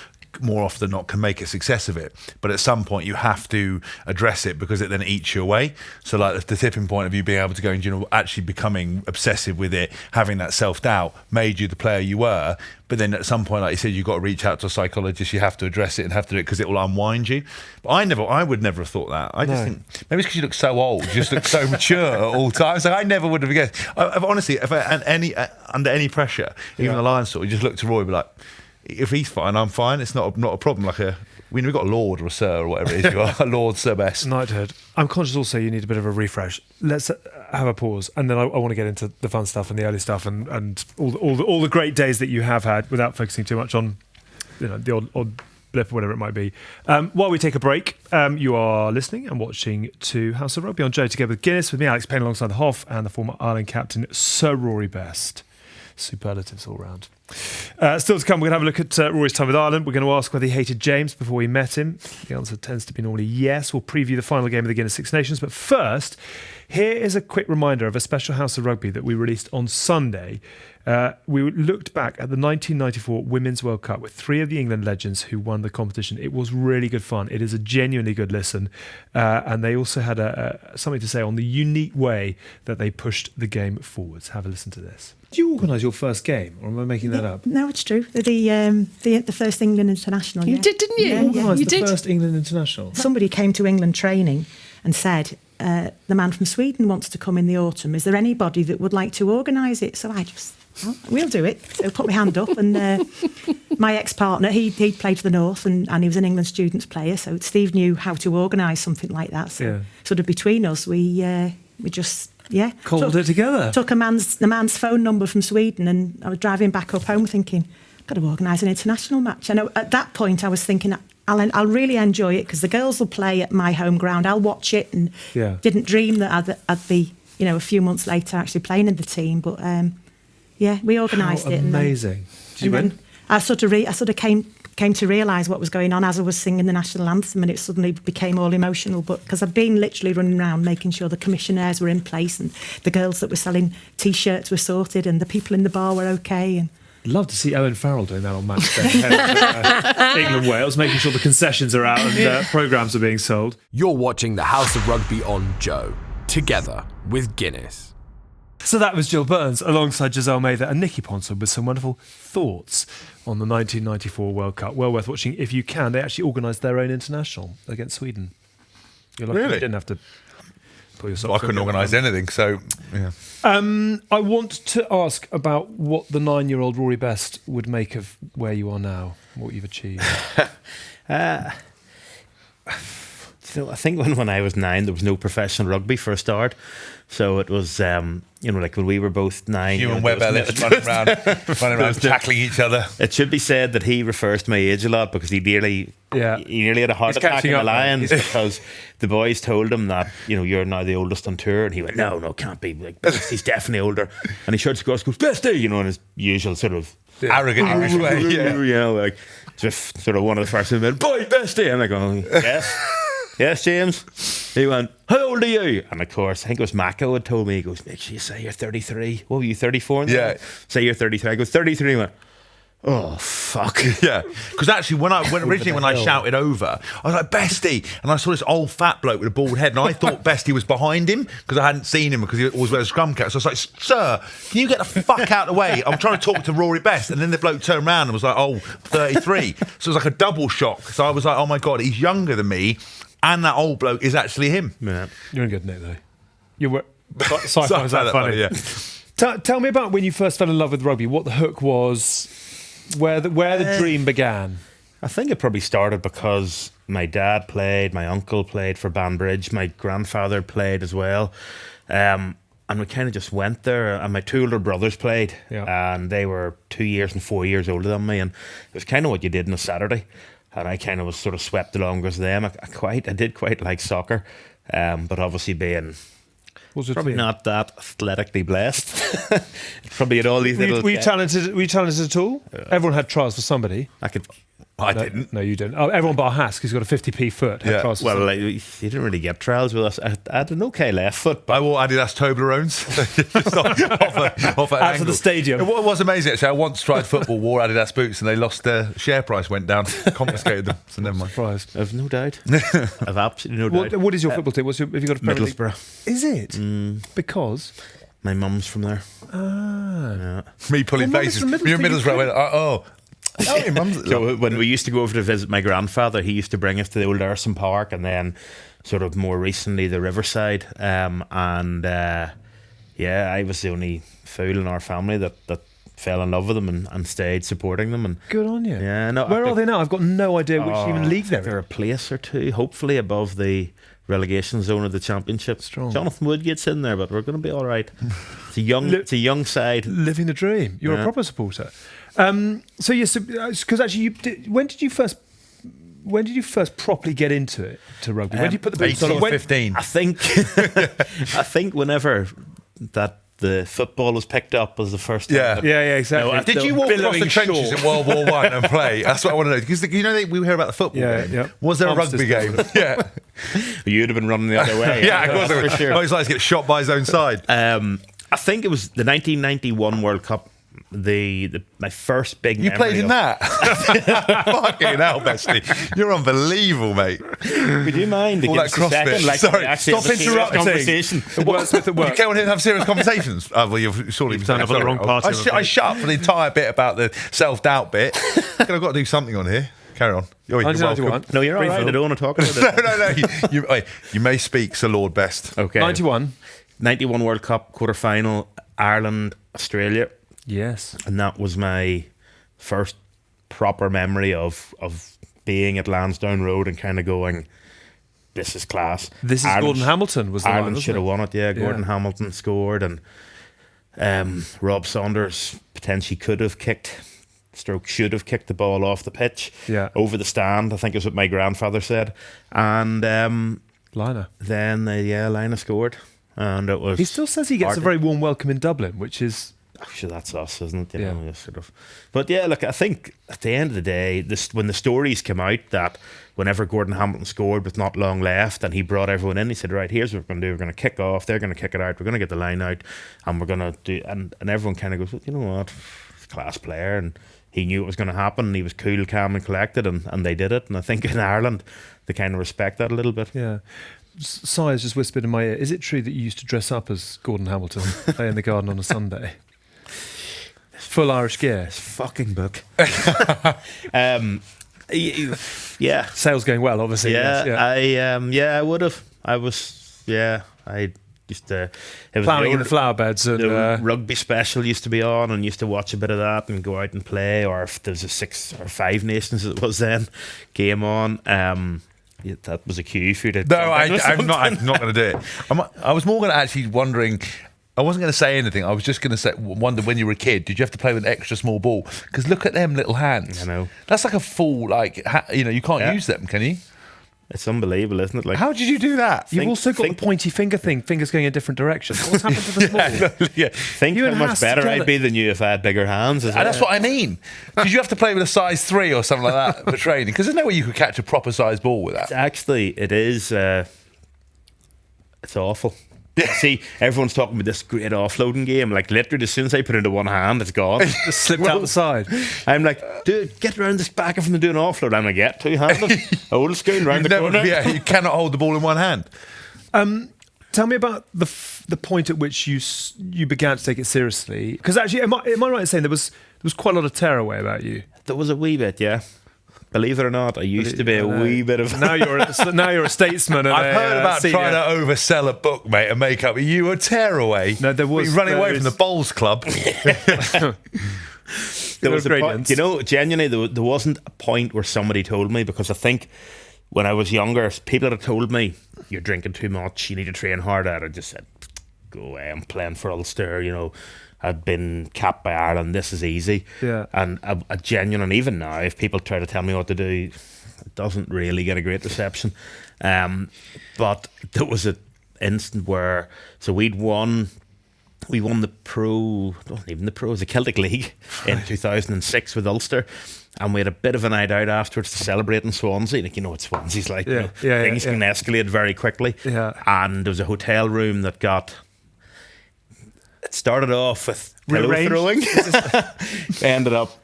more often than not can make a success of it. But at some point you have to address it because it then eats you away. So like the tipping point of you being able to go and actually becoming obsessive with it, having that self-doubt made you the player you were. But then at some point, like you said, you've got to reach out to a psychologist. You have to address it and have to do it because it will unwind you. But I would never have thought that. I just think maybe it's because you look so old, you just look so mature at all times. So I never would have guessed. Honestly, if under any pressure, even the Lions sort, you just look to Rory, and be like, if he's fine, I'm fine. It's not a problem. We've got a Lord or a Sir or whatever it is. You are a Lord, Sir Best. Knighthood. I'm conscious also you need a bit of a refresh. Let's have a pause, and then I want to get into the fun stuff and the early stuff and all the great days that you have had without focusing too much on the odd blip or whatever it might be. While we take a break, you are listening and watching to House of Rugby on Joe together with Guinness, with me, Alex Payne, alongside the Hoff and the former Alun captain, Sir Rory Best. Superlatives all round. Still to come, we're going to have a look at Rory's time with Ireland. We're going to ask whether he hated James before we met him. The answer tends to be normally yes. We'll preview the final game of the Guinness Six Nations. But first, here is a quick reminder of a special House of Rugby that we released on Sunday. We looked back at the 1994 Women's World Cup with 3 of the England legends who won the competition. It was really good fun. It is a genuinely good listen. And they also had something to say on the unique way that they pushed the game forwards. Have a listen to this. Did you organise your first game, or am I making that up? No, it's true. The first England international. You did, didn't you? Yeah, Organised you the did. first England international. Somebody came to England training and said, the man from Sweden wants to come in the autumn. Is there anybody that would like to organise it? So I just, we'll do it. So I put my hand up, and my ex-partner, he played for the North, and he was an England students player. So Steve knew how to organise something like that. So sort of between us, we just... Yeah, cobbled it together. Took the man's phone number from Sweden, and I was driving back up home thinking, I've got to organise an international match. And at that point, I was thinking, I'll really enjoy it because the girls will play at my home ground. I'll watch it, and didn't dream that I'd be, a few months later actually playing in the team. But we organised it. Amazing. Did you win? I sort of came to realise what was going on as I was singing the national anthem, and it suddenly became all emotional. But because I've been literally running around making sure the commissionaires were in place, and the girls that were selling T-shirts were sorted, and the people in the bar were okay. And love to see Owen Farrell doing that on match day. England Wales, making sure the concessions are out and programmes are being sold. You're watching the House of Rugby on Joe, together with Guinness. So that was Jill Burns alongside Giselle Mather and Nicky Ponson with some wonderful thoughts on the 1994 World Cup. Well worth watching if you can. They actually organised their own international against Sweden. You're lucky you didn't have to pull your socks. Well, I couldn't organise anything, so yeah. I want to ask about what the 9-year-old Rory Best would make of where you are now, what you've achieved. So I think when I was 9, there was no professional rugby for a start. So it was, like when we were both 9. You and Webb Ellis running around tackling each other. It should be said that he refers to my age a lot because he nearly had a heart attack in the Lions because the boys told him that, you're now the oldest on tour. And he went, no, can't be. Like, he's definitely older. And he shouts across, goes, Bestie, in his usual sort of arrogant Irish way. Just sort of one of the first men, boy, Bestie. And I go, yes. Yes, James. He went, how old are you? And of course, I think it was Mako had told me, he goes, make sure you say you're 33. What were you, 34? Yeah. Say you're 33. I go, 33. He went, oh, fuck. Yeah. Because actually, when I shouted over, I was like, Bestie. And I saw this old fat bloke with a bald head, and I thought Bestie was behind him because I hadn't seen him because he always wears a scrum cap. So I was like, sir, can you get the fuck out of the way? I'm trying to talk to Rory Best. And then the bloke turned around and was like, 33. So it was like a double shock. So I was like, oh my God, he's younger than me. And that old bloke is actually him. Yeah. You're in good nick, though. Sci-fi is that funny. Yeah. Tell me about when you first fell in love with rugby, what the hook was, where the dream began. I think it probably started because my dad played, my uncle played for Banbridge, my grandfather played as well. And we kind of just went there, and my 2 older brothers played, and they were 2 years and 4 years older than me, and it was kind of what you did on a Saturday. And I kind of was sort of swept along with them. I did quite like soccer, but obviously being probably not that athletically blessed. Probably had all these little. Were you talented at all? Everyone had trials for somebody. I could I didn't. No, you didn't. Oh, everyone but Hask, who's got a 50p foot. Yeah. Well, like, you didn't really get trials with us. I had an okay left foot, but I wore Adidas Toblerones just off at Out to the stadium. It was amazing actually. I once tried football, wore Adidas boots, and they lost their share price went down, confiscated them. So never mind. Surprised. I've no doubt. I've absolutely no doubt. What is your football team? Have you got a Premier League? Middlesbrough. Is it? Because My mum's from there. Me pulling Well, Mum is faces. from Me and Middlesbrough. Middlesbrough went, oh, your mum's. So when we used to go over to visit my grandfather, he used to bring us to the old Erson Park, and then sort of more recently the Riverside. I was the only fool in our family that fell in love with them and stayed supporting them. And good on you. yeah, no, Where are they now? I've got no idea which even league they're they're in. a place or two, hopefully above the relegation zone of the Championship. Strong. Jonathan Woodgate's in there, but we're going to be all right. It's a young side. Living the dream. You're a Yeah. proper supporter. So yes, because actually, when did you first properly get into it, to rugby? When did you put the boots on? 18 or 15. I think whenever that the football was picked up was the first time. Yeah. Yeah, exactly. No, Did you walk across the trenches in World War One and play? That's what I want to know. Because we hear about the football Yeah, game. yeah. Was there a Armistice rugby game? Yeah. You'd have been running the other way. Yeah, of course. for sure. Oh, he's like to get shot by his own side. I think it was the 1991 World Cup. My first big. You memory played in of- that? Fucking hell, Bestie. You're unbelievable, mate. Would you mind? to All give that us a second, CrossFit. like, Sorry, we actually stop have a serious interrupting. Conversation. The wordsmith at You work. came on here and have serious conversations. Oh, well, you've surely turned up at the wrong party, I'm I afraid. shut up for the entire bit about the self-doubt bit. I've got to do something on here. Carry on. You're welcome. 1991. No, you're all right. I don't want to talk about it. No. You may speak, Sir Lord Best. Okay. 91. 91 World Cup quarter-final, Ireland, Australia. Yes. And that was my first proper memory of being at Lansdowne Road and kind of going, this is class. This is Ireland- Gordon Hamilton was the Ireland one, wasn't should have it? won it, yeah. Gordon Hamilton scored, and Rob Saunders potentially should have kicked the ball off the pitch, Yeah. over the stand, I think is what my grandfather said. And Liner. then Lina scored, and it was. He still says he gets a very warm welcome in Dublin, which is Actually, that's us, isn't it? You Yeah. know, just sort of. But yeah, look, I think at the end of the day, when the stories came out that whenever Gordon Hamilton scored with not long left, and he brought everyone in, he said, "Right, here's what we're going to do. We're going to kick off. They're going to kick it out. We're going to get the line out, and we're going to do." And everyone kind of goes, well, "You know what? He's a class player," and he knew it was going to happen. And he was cool, calm, and collected, and they did it. And I think in Ireland, they kind of respect that a little bit. yeah. Sire's just whispered in my ear. Is it true that you used to dress up as Gordon Hamilton, play in the garden on a Sunday? Full Irish gear. Fucking book. Yeah. Sales going well, obviously. Yeah, yes, I would have. I used to. It was Ploughing in old- the flower beds and the rugby special used to be on, and used to watch a bit of that and go out and play. Or if there was a 6 or 5 nations it was then game on. That was a cue for you to. No, jump in or I'm not something. going to do it. I was more going to actually wondering. I wasn't going to say anything. I was just going to wonder when you were a kid, did you have to play with an extra small ball? Because look at them little hands. I know. That's like a full, you can't Yeah. use them, can you? It's unbelievable, isn't it? Like, How did you do that? You've think- also got think- the pointy finger thing, fingers going in different directions. What's happened to the small? Yeah. think You how and much Haas better together. I'd be than you if I had bigger hands. As And that's what I mean. Did you have to play with a size 3 or something like that for training? Because there's no way you could catch a proper size ball with that. Actually, it is. It's awful. See, everyone's talking about this great offloading game. Like, literally, as soon as I put it into one hand, it's gone. Just slipped out the side. I'm like, dude, get around this back if I'm doing offload. I'm like, yeah, 2-handed. Old school, round the corner. You cannot hold the ball in one hand. Tell me about the point at which you began to take it seriously. Because actually, am I right in saying there was quite a lot of tearaway about you? There was a wee bit, yeah. Believe it or not, I used to be a wee bit of. Now you're a statesman. And I've heard about senior. trying to oversell a book, mate, and make up. You were tearaway. No, there was- You're running there away is- from the Bowls Club. There was a point, gradients. you know, genuinely, there wasn't a point where somebody told me, because I think when I was younger, people had told me, you're drinking too much, you need to train harder. I just said, go away, I'm playing for Ulster, you know. I'd been capped by Ireland, this is easy. Yeah. And a genuine, even now, if people try to tell me what to do, it doesn't really get a great reception. But there was an instant where, so we'd won we won the the Celtic League in 2006 with Ulster. And we had a bit of a night out afterwards to celebrate in Swansea. Like, you know what Swansea's like. Things can escalate very quickly. Yeah. And there was a hotel room that it started off with pillow throwing. Ended up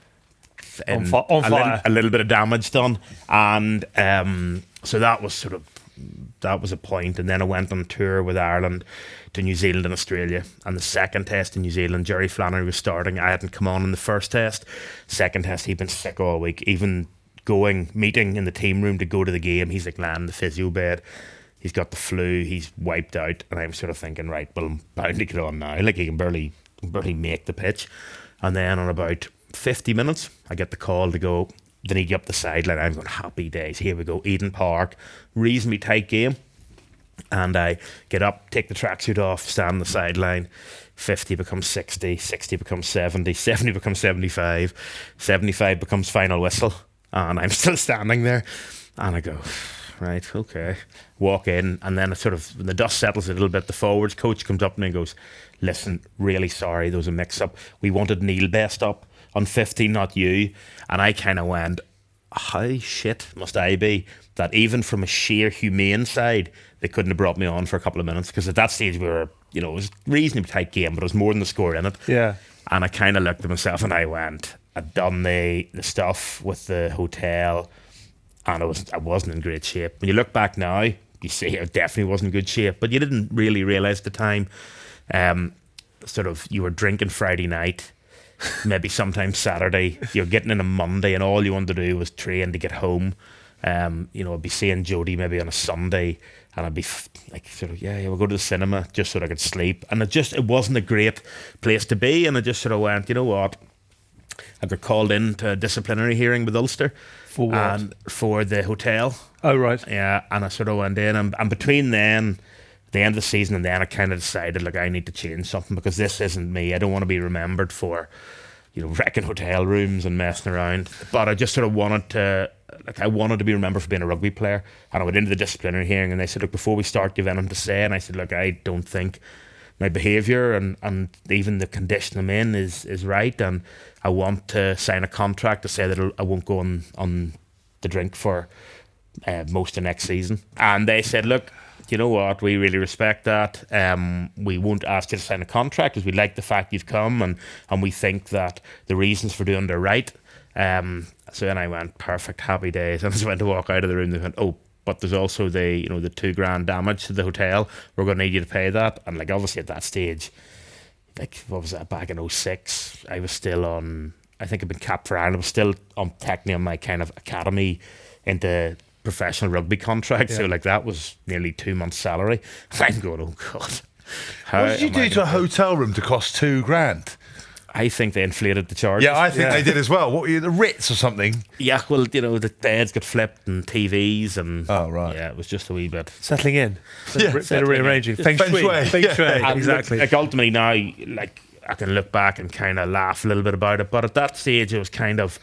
on fire. A little bit of damage done. And so that was a point. And then I went on tour with Ireland to New Zealand and Australia. And the second test in New Zealand, Jerry Flannery was starting. I hadn't come on in the first test. Second test, he'd been sick all week. Even meeting in the team room to go to the game, he's like lying in the physio bed. He's got the flu. He's wiped out. And I'm sort of thinking, right, well, I'm bound to get on now. Like, he can barely make the pitch. And then on about 50 minutes, I get the call to go. They need you up the sideline. I'm going, happy days. Here we go. Eden Park. Reasonably tight game. And I get up, take the tracksuit off, stand on the sideline. 50 becomes 60, 60 becomes 70, 70 becomes 75, 75 becomes final whistle. And I'm still standing there. And I go, right, okay. Walk in, and then when the dust settles a little bit, the forwards coach comes up to me and goes, listen, really sorry, there was a mix-up. We wanted Neil Best up on 50, not you. And I kind of went, how shit must I be that even from a sheer humane side, they couldn't have brought me on for a couple of minutes? Because at that stage we were, it was a reasonably tight game, but it was more than the score in it. Yeah. And I kind of looked at myself and I went, I'd done the stuff with the hotel, and I wasn't in great shape. When you look back now, you see I definitely wasn't in good shape, but you didn't really realise at the time. You were drinking Friday night, maybe sometimes Saturday. You're getting in a Monday, and all you wanted to do was train to get home. I'd be seeing Jodie maybe on a Sunday, and I'd be we'll go to the cinema just so that I could sleep. And it wasn't a great place to be. And I just sort of went, you know what? I got called in to a disciplinary hearing with Ulster. For what? And for the hotel. Oh, right. Yeah, and I sort of went in, and between then, the end of the season, and then I kind of decided, like, I need to change something, because this isn't me. I don't want to be remembered for, wrecking hotel rooms and messing around. But I just sort of wanted to be remembered for being a rugby player. And I went into the disciplinary hearing, and they said, look, before we start, do you have anything to say? And I said, look, I don't think my behaviour and even the condition I'm in is right, and I want to sign a contract to say that I won't go on the drink for most of next season. And they said, look, you know what, we really respect that. We won't ask you to sign a contract, because we like the fact you've come, and we think that the reasons for doing it are right. So then I went, perfect, happy days. And I just went to walk out of the room. They went, oh, but there's also the $2,000 damage to the hotel. We're going to need you to pay that. And like, obviously at that stage, like, what was that, back in 2006, I was still on, I think I'd been capped for Ireland. I was still technically on my kind of academy into professional rugby contract. Yeah. So like, that was nearly 2 months' salary. I'm going, oh God. What did you do to a hotel room to cost $2,000? I think they inflated the charges. Yeah, I think they did as well. What were you, the Ritz or something? Yeah, well, the beds got flipped and TVs and... Oh, right. Yeah, it was just a wee bit... Settling in. Better rearranging. Feng Shui. Exactly. Like, ultimately now, like, I can look back and kind of laugh a little bit about it, but at that stage it was kind of...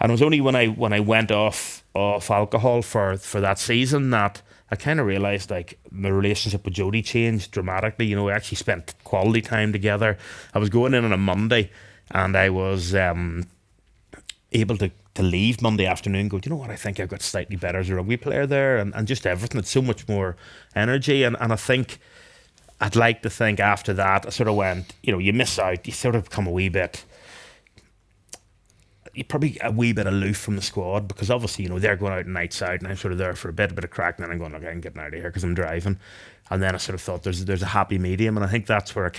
And it was only when I went off alcohol for that season that I kind of realised, like, my relationship with Jodie changed dramatically. We actually spent quality time together. I was going in on a Monday, and I was able to leave Monday afternoon and go, do you know what, I think I've got slightly better as a rugby player there, and just everything. It's so much more energy, and I think I'd like to think after that, I sort of went, you miss out, you sort of become a wee bit... You're probably a wee bit aloof from the squad, because obviously, they're going out and nights out, and I'm sort of there for a bit of crack, and then I'm going, okay, I'm getting out of here because I'm driving. And then I sort of thought there's a happy medium, and I think that's where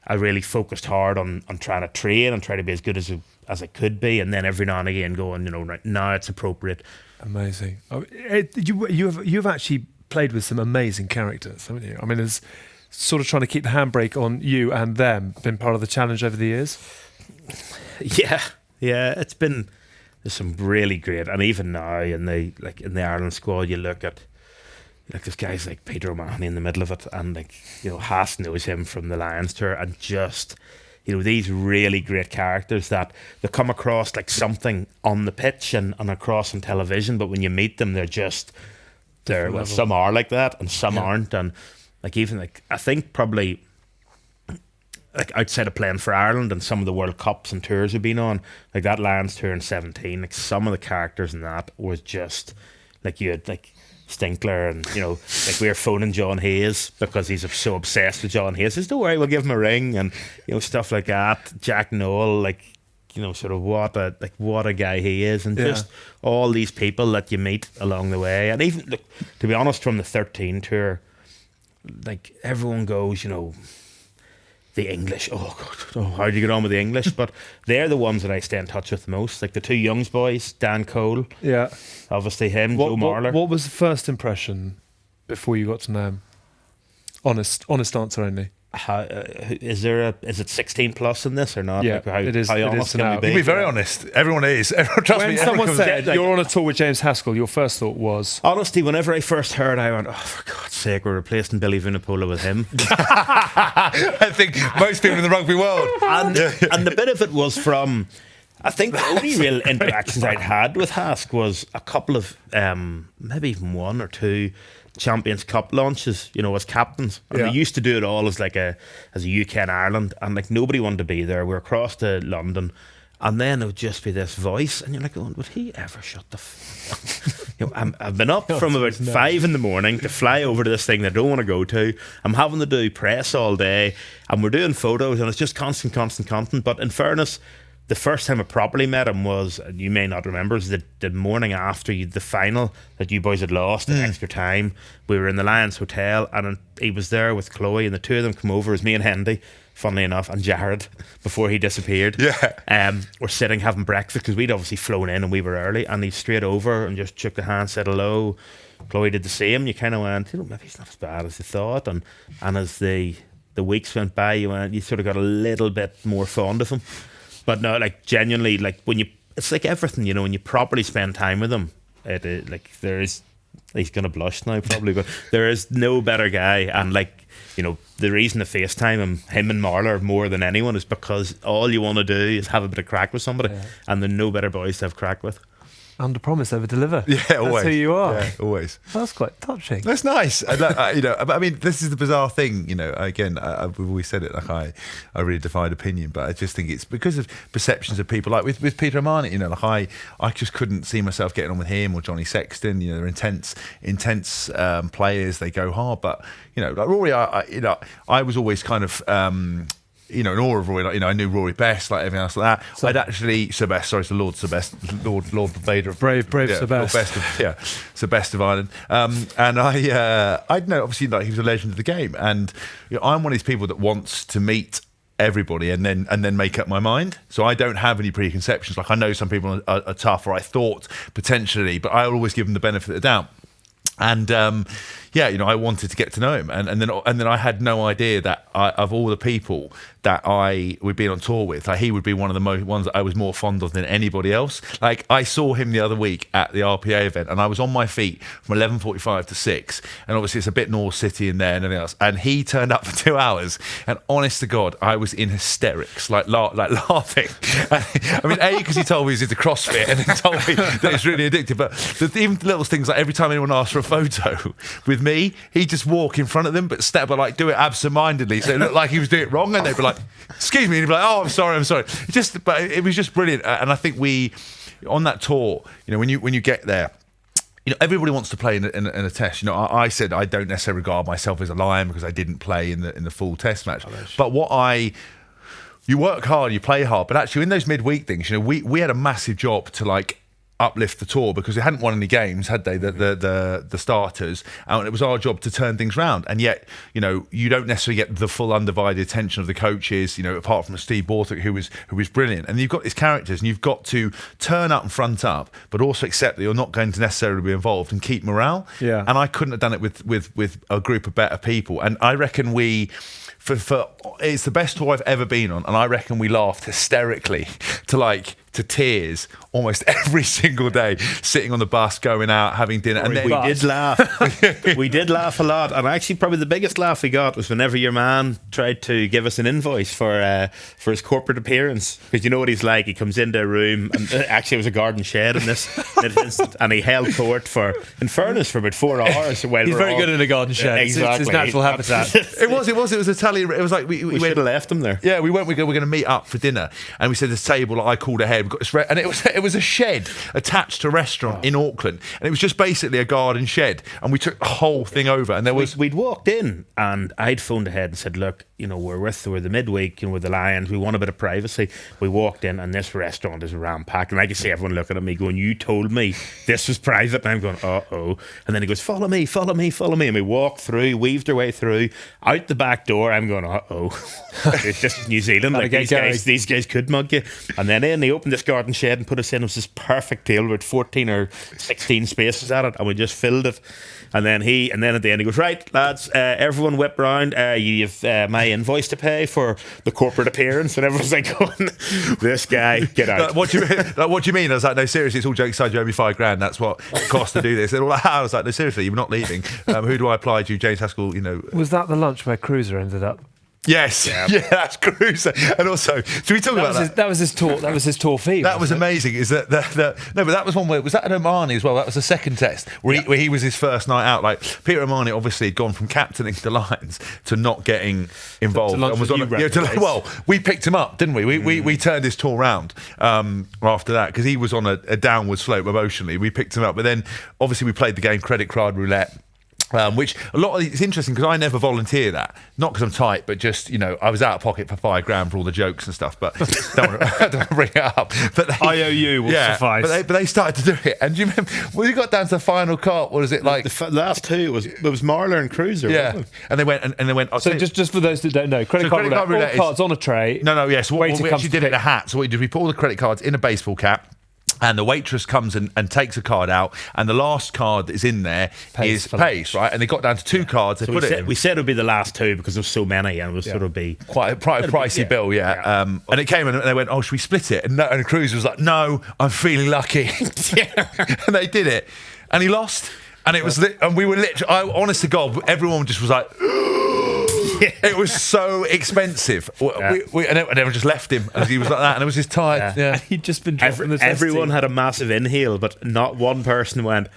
I really focused hard on trying to train and try to be as good as I could be, and then every now and again going, right now it's appropriate. Amazing. You've actually played with some amazing characters, haven't you? I mean, it's sort of trying to keep the handbrake on you and them been part of the challenge over the years? Yeah, there's some really great, and even now in the Ireland squad, you look at there's guys like Peter O'Mahony in the middle of it, and Haas knows him from the Lions tour, and just these really great characters that they come across like something on the pitch and across on television, but when you meet them, some are like that and some aren't, and I think probably like outside of playing for Ireland and some of the World Cups and tours we've been on, like that Lions tour in 17, like some of the characters in that was just like you had like Stinkler and like we were phoning John Hayes because he's so obsessed with John Hayes. He says, don't worry, we'll give him a ring, and stuff like that. Jack Noel, like sort of what a guy he is, and just all these people that you meet along the way. And even to be honest, from the 13 tour, like everyone goes, the English, how do you get on with the English? But they're the ones that I stay in touch with the most. Like the two Youngs boys, Dan Cole, obviously him, Joe Marler. What was the first impression before you got to know him? Honest answer only. Is it 16 plus in this or not? Yeah, like how, it is. How It honest is can now. we be? To be very honest, everyone is. Everyone, trust When me. someone everyone said like- you're on a tour with James Haskell, your first thought was, Honestly, whenever I first heard, I went, oh, for God's sake, we're replacing Billy Vunipola with him. I think most people in the rugby world. And the bit of it was from, I think the only real interactions I'd had with Hask was a couple of, maybe even one or two Champions Cup launches, as captains. And they used to do it all as a UK and Ireland, and like nobody wanted to be there. We were across to London, and then it would just be this voice, and you're like, oh, would he ever shut the I've been up from about 5 in the morning to fly over to this thing that I don't want to go to. I'm having to do press all day, and we're doing photos, and it's just constant. But in fairness, the first time I properly met him was, and you may not remember, was the morning after the final that you boys had lost in extra time. We were in the Lions Hotel, and he was there with Chloe, and the two of them come over. It was me and Hendy, funnily enough, and Jared, before he disappeared. We're sitting having breakfast because we'd obviously flown in and we were early, and he straight over and just shook the hand, said hello. Chloe did the same. You kind of went, maybe he's not as bad as you thought, and as the weeks went by, you sort of got a little bit more fond of him. But no, like genuinely, like it's like everything, when you properly spend time with him, he's gonna blush now probably, but there is no better guy. And the reason to FaceTime him and Marler more than anyone is because all you want to do is have a bit of crack with somebody, and there are no better boys to have crack with. under promise, over deliver. Yeah, always. That's who you are. Yeah, always. That's quite touching. That's nice. I mean, this is the bizarre thing. Again, we've always said it. Like I really defied opinion, but I just think it's because of perceptions of people. Like with Peter O'Mahony, I just couldn't see myself getting on with him or Johnny Sexton. They're intense players. They go hard, but like Rory, I was always kind of. In awe of Rory, I knew Rory best, like everything else like that. So, I'd actually Lord Vader of brave Sir Best of Ireland. And I'd know obviously like he was a legend of the game, and I'm one of these people that wants to meet everybody and then make up my mind. So I don't have any preconceptions. Like I know some people are tough, or I thought potentially, but I always give them the benefit of the doubt. And I wanted to get to know him, and then I had no idea that of all the people that I would be on tour with, like he would be one of the ones that I was more fond of than anybody else. Like I saw him the other week at the RPA event, and I was on my feet from 11:45 to 6, and obviously it's a bit North City in there and everything else. And he turned up for 2 hours, and honest to God, I was in hysterics, like laughing. I mean, because he told me he was into CrossFit, and then told me that it's really addictive. But even the little things like every time anyone asked for a photo with me, he'd just walk in front of them, but do it absent-mindedly, so it looked like he was doing it wrong, and they'd be like, "Excuse me," and he'd be like, "Oh, I'm sorry." But it was just brilliant, and I think we, on that tour, when you get there, everybody wants to play in a test. I said I don't necessarily regard myself as a Lion because I didn't play in the full test match, but you work hard, you play hard, but actually in those midweek things, we had a massive job to like uplift the tour because they hadn't won any games, had they? The starters, and it was our job to turn things round. And yet, you don't necessarily get the full undivided attention of the coaches. Apart from Steve Borthwick, who was brilliant. And you've got these characters, and you've got to turn up and front up, but also accept that you're not going to necessarily be involved and keep morale. Yeah. And I couldn't have done it with a group of better people. And I reckon it's the best tour I've ever been on, and I reckon we laughed hysterically to to tears almost every single day, sitting on the bus, going out, having dinner. And then we did laugh. We did laugh a lot. And actually, probably the biggest laugh we got was whenever your man tried to give us an invoice for his corporate appearance. Because you know what he's like. He comes into a room, and actually it was a garden shed in this instant, and he held court for, in fairness, for about 4 hours. He's very good in a garden shed. Exactly. It's his natural habitat. It was Italian. It was like we We should have left him there. Yeah, we went. We're going to meet up for dinner, and we said this table that I called ahead. We got this, and it was a shed attached to a restaurant in Auckland, and it was just basically a garden shed. And we took the whole thing over, and there was We'd walked in, and I'd phoned ahead and said, "Look, we're the midweek, with the Lions. We want a bit of privacy." We walked in, and this restaurant is ram-packed, and I could see everyone looking at me, going, "You told me this was private," and I'm going, "Uh-oh." And then he goes, "Follow me, follow me, follow me," and we walked through, weaved our way through, out the back door. I'm going, "Uh-oh." It's just New Zealand. Like these guys could mug you. And then they opened this garden shed and put us in. It was this perfect table with 14 or 16 spaces at it, and we just filled it. And then at the end he goes, "Right, lads, everyone whip round. You've my invoice to pay for the corporate appearance." And everyone's like, going, "This guy, get out." What do you mean? I was like, "No, seriously, it's all jokes aside. You owe me $5,000. That's what it costs to do this." And all that. I was like, "No, seriously, you're not leaving. Who do I apply to? James Haskell, Was that the lunch where Cruiser ended up? Yes, yeah, that's Cruiser. And also, should we talk about that? That was his tour. That was his tour fee. That was amazing. Is that no? But that was one where was that at Omani as well? That was the second test where he was his first night out. Like Peter Omani obviously had gone from captaining the Lions to not getting involved. To and was on well, we picked him up, didn't we? We turned his tour round after that because he was on a downward slope emotionally. We picked him up, but then obviously we played the game credit card roulette. Which a lot of it's interesting because I never volunteer that, not because I'm tight, but just I was out of pocket for $5,000 for all the jokes and stuff. But don't want to bring it up. But IOU will suffice. But they started to do it, and do you remember when we got down to the final cart? What is it like? The last two it was Marler and Cruiser. Yeah, wasn't it? and they went. So just for those that don't know, credit card roulette all cards on a tray. No. Yes, we actually did it in a hat. So what we did, we put all the credit cards in a baseball cap. And the waitress comes and takes a card out, and the last card that is in there is Pace, right? And they got down to 2 cards. They put it in. We said it would be the last 2 because there was so many, and it was sort of be quite a pricey bill, yeah. And it came and they went, "Oh, should we split it?" And Cruz was like, "No, I'm feeling lucky." And they did it, and he lost. And it was, and we were literally, honest to God, everyone just was like. It was so expensive. And everyone just left him as he was like that, and it was just tired. Yeah. He'd just been dropped from the test Everyone team. had a massive inhale, but not one person went,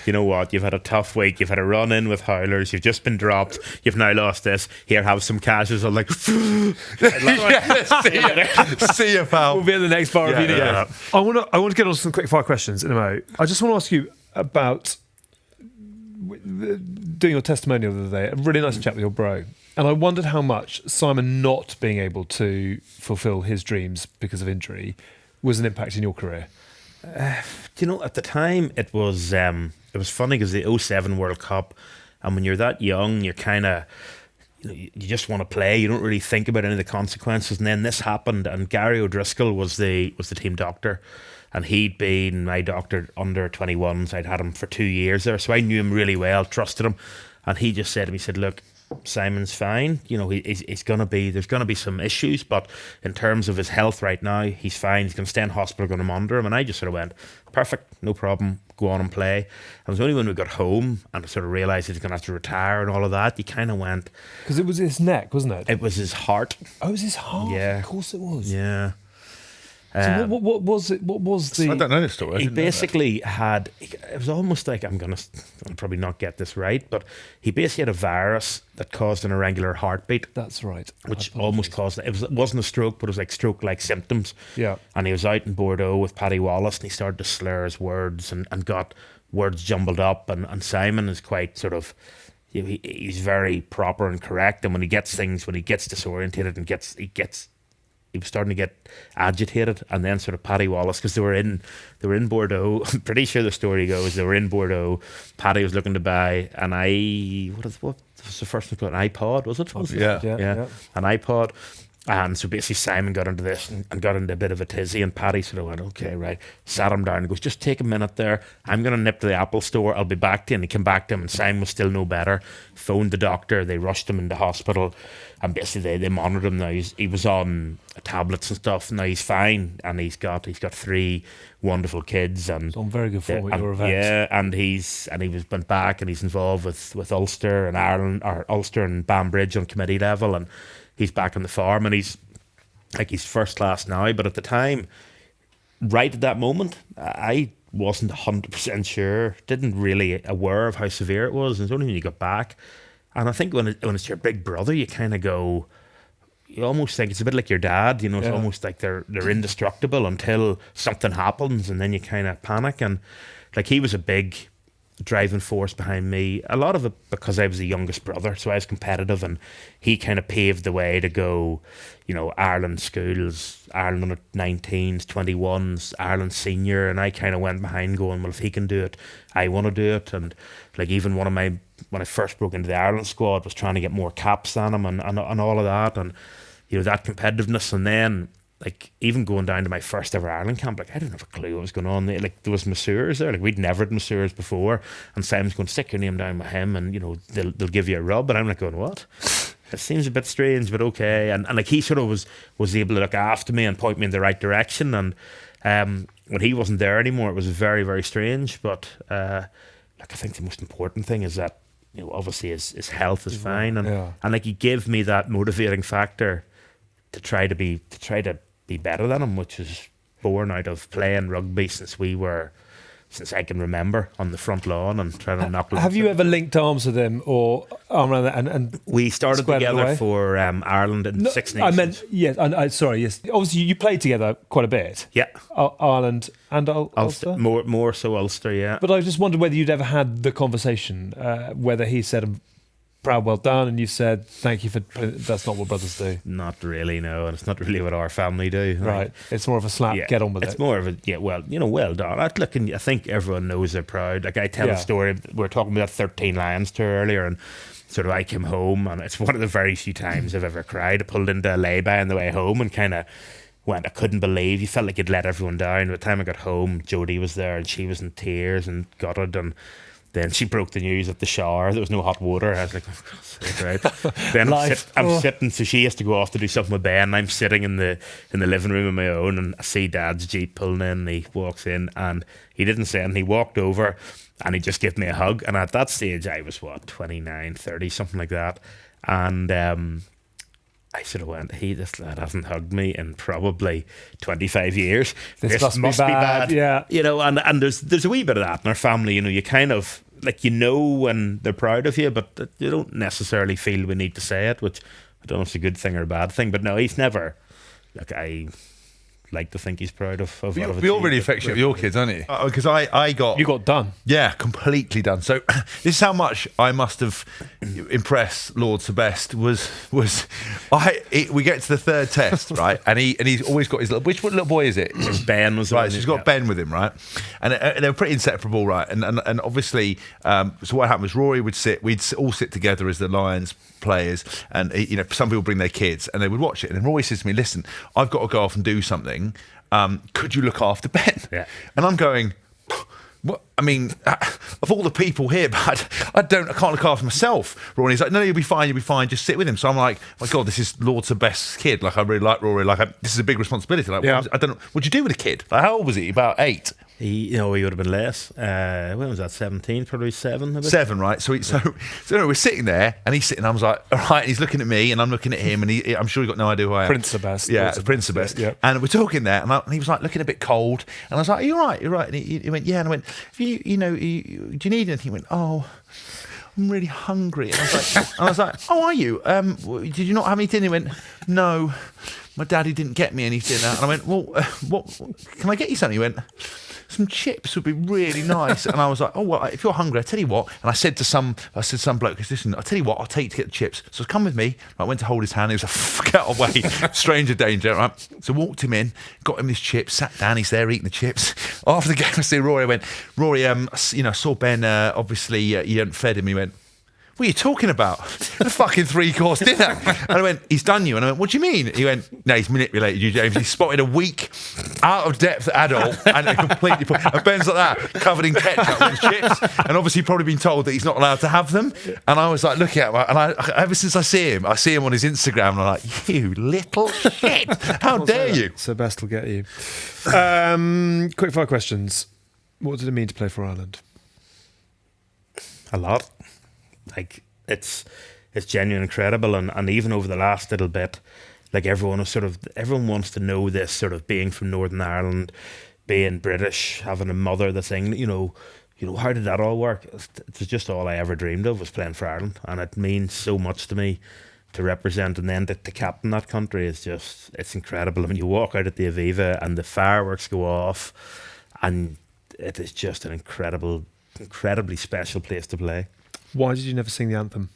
"You know what? You've had a tough week. You've had a run in with howlers. You've just been dropped. You've now lost this. Here, have some cashes." I'm like, see you, pal. We'll be in the next bar if you need it. I want to get on some quick fire questions in a moment. I just want to ask you about doing your testimonial the other day. A really nice chat with your bro. And I wondered how much Simon not being able to fulfil his dreams because of injury was an impact in your career. At the time it was funny because the 07 World Cup, and when you're that young, you're kind of you just want to play. You don't really think about any of the consequences. And then this happened, and Gary O'Driscoll was the team doctor. And he'd been my doctor under 21s. I'd had him for 2 years there, so I knew him really well, trusted him. And he just said to me, he said, "Look, Simon's fine. He's there's gonna be some issues, but in terms of his health right now, he's fine. He's gonna stay in hospital, gonna monitor him." And I just sort of went, "Perfect, no problem. Go on and play." And it was only when we got home and I sort of realised he's gonna have to retire and all of that, you kind of went, because it was his neck, wasn't it? It was his heart. Oh, it was his heart. Yeah, of course it was. Yeah. So what was it? What was the? I don't know this story. He basically had. It was almost like I'll probably not get this right, but he basically had a virus that caused an irregular heartbeat. That's right. Which almost caused it. It wasn't a stroke, but it was like stroke-like symptoms. Yeah. And he was out in Bordeaux with Paddy Wallace, and he started to slur his words and got words jumbled up. And Simon is quite sort of. He's very proper and correct, and when he gets disorientated and he was starting to get agitated, and then sort of Paddy Wallace, because they were in Bordeaux. I'm pretty sure the story goes they were in Bordeaux. Paddy was looking to buy what was the first one called? An iPod, was it? Yeah. An iPod. And so basically Simon got into this and got into a bit of a tizzy, and Paddy sort of went, okay, right, sat him down and goes, just take a minute there, I'm going to nip to the Apple store, I'll be back to you. And he came back to him, and Simon was still no better, phoned the doctor, they rushed him into hospital, and basically they monitored him now. He was on tablets and stuff, now he's fine, and he's got 3 wonderful kids, and On very good form at your events. yeah, and went back, and he's involved with Ulster and Ireland, or Ulster and Banbridge on committee level, and he's back on the farm, and he's first class now. But at the time, right at that moment, I wasn't 100% sure, didn't really aware of how severe it was. And it's only when you got back, and I think when it's your big brother, you kind of go, you almost think it's a bit like your dad, you know. It's almost like they're indestructible until something happens, and then you kind of panic. And like, he was a big driving force behind me, a lot of it because I was the youngest brother, so I was competitive, and he kind of paved the way to go, you know, Ireland schools, Ireland under 19s, 21s, Ireland senior, and I kind of went behind going, well, if he can do it, I want to do it. And like, even when I first broke into the Ireland squad, was trying to get more caps than him, and all of that, and you know, that competitiveness. And then like, even going down to my first ever Ireland camp, like, I didn't have a clue what was going on. Like, there was masseurs there. Like, we'd never had masseurs before. And Simon's going, stick your name down with him, and, you know, they'll give you a rub. And I'm like going, what? It seems a bit strange, but okay. And like, he sort of was able to look after me and point me in the right direction. And when he wasn't there anymore, it was very, very strange. But like, I think the most important thing is that, you know, obviously his health is fine. And like, he gave me that motivating factor to try to be better than him, which is born out of playing rugby since I can remember, on the front lawn, and trying to knock. Have you ever linked arms with him, or arm around that, and we started together for Ireland in Six Nations? I meant, yes. Sorry, yes. Obviously, you played together quite a bit. Yeah, Ireland and Ulster. More so Ulster, yeah. But I just wondered whether you'd ever had the conversation, whether he said, proud, well done, and you said, thank you for, that's not what brothers do. Not really, no, and it's not really what our family do. Right, it's more of a slap, get on with it. It's more of a, well, you know, well done. I think everyone knows they're proud. Like, I tell a story, we were talking about 13 Lions tour earlier, and sort of I came home, and it's one of the very few times I've ever cried. I pulled into a lay-by on the way home and kind of went, I couldn't believe, you felt like you'd let everyone down. By the time I got home, Jodie was there, and she was in tears and gutted, and then she broke the news at the shower. There was no hot water. I was like, oh, for God's sake, right? Then I'm sitting, so she has to go off to do something with Ben, and I'm sitting in the living room on my own, and I see Dad's Jeep pulling in, and he walks in, and he didn't say anything. He walked over, and he just gave me a hug. And at that stage, I was, 29, 30, something like that. And I sort of went, this lad hasn't hugged me in probably 25 years. This must be bad. Yeah. You know, and there's a wee bit of that in our family. You know, you kind of, like, you know when they're proud of you, but you don't necessarily feel we need to say it, which I don't know if it's a good thing or a bad thing. But no, he's never, like, I like to think he's proud of you're really affectionate with your kids, aren't you? Because you got done. Yeah, completely done. So this is how much I must have impressed Lord Sebest we get to the third test, right? And he's always got his little, which little boy is it? Ben was right. So he's got Ben with him, right? And they're pretty inseparable, right? And obviously, so what happened was Rory we'd all sit together as the Lions players, and you know, some people bring their kids and they would watch it, and then Rory says to me, listen, I've got to go off and do something, could you look after Ben? Yeah. And I'm going, what? I mean, of all the people here, but I can't look after myself. Rory's like, no, you'll be fine, just sit with him. So I'm like, oh my God, this is Lord Sebest's kid. Like, I really like Rory. Like, this is a big responsibility. Like, I don't know, what'd you do with a kid? Like, how old was he? About 8? He would have been less. When was that? 17, probably 7. Maybe? 7, right? So we're sitting there, and he's sitting. I was like, all right. And he's looking at me, and I'm looking at him, and I'm sure he got no idea who I am. Prince Sebest. Yeah, Prince Sebest. Yeah. And we're talking there, and he was like looking a bit cold, and I was like, are you all right? You're right. And he went, yeah. And I went, do you need anything? He went, oh, I'm really hungry. And I was like, oh, are you? Did you not have any dinner? He went, no, my daddy didn't get me any dinner. And I went, well, what? Can I get you something? He went, some chips would be really nice. And I was like, oh, well, if you're hungry, I tell you what. And I said to some bloke, listen, I tell you what, I'll take you to get the chips. So come with me. I went to hold his hand. He was like, get away, stranger danger. Right? So walked him in, got him his chips, sat down. He's there eating the chips. After the game, I see Rory. I went, Rory, I saw Ben. Obviously, you hadn't fed him. He went, what are you talking about? A fucking 3-course dinner. And I went, he's done you. And I went, what do you mean? He went, no, he's manipulated you, James. He spotted a weak, out-of-depth adult and a completely... And Ben's like that, covered in ketchup and chips. And obviously probably been told that he's not allowed to have them. And I was like, looking at him. And ever since I see him on his Instagram, and I'm like, you little shit. How dare you? So best will get you. Quick fire questions. What did it mean to play for Ireland? A lot. Like, it's genuine, incredible, and even over the last little bit, like everyone wants to know this, sort of being from Northern Ireland, being British, having a mother, the thing, you know, how did that all work? It's just all I ever dreamed of was playing for Ireland, and it means so much to me to represent, and then to captain that country is just, it's incredible. I mean, you walk out at the Aviva and the fireworks go off, and it is just an incredibly special place to play. Why did you never sing the anthem?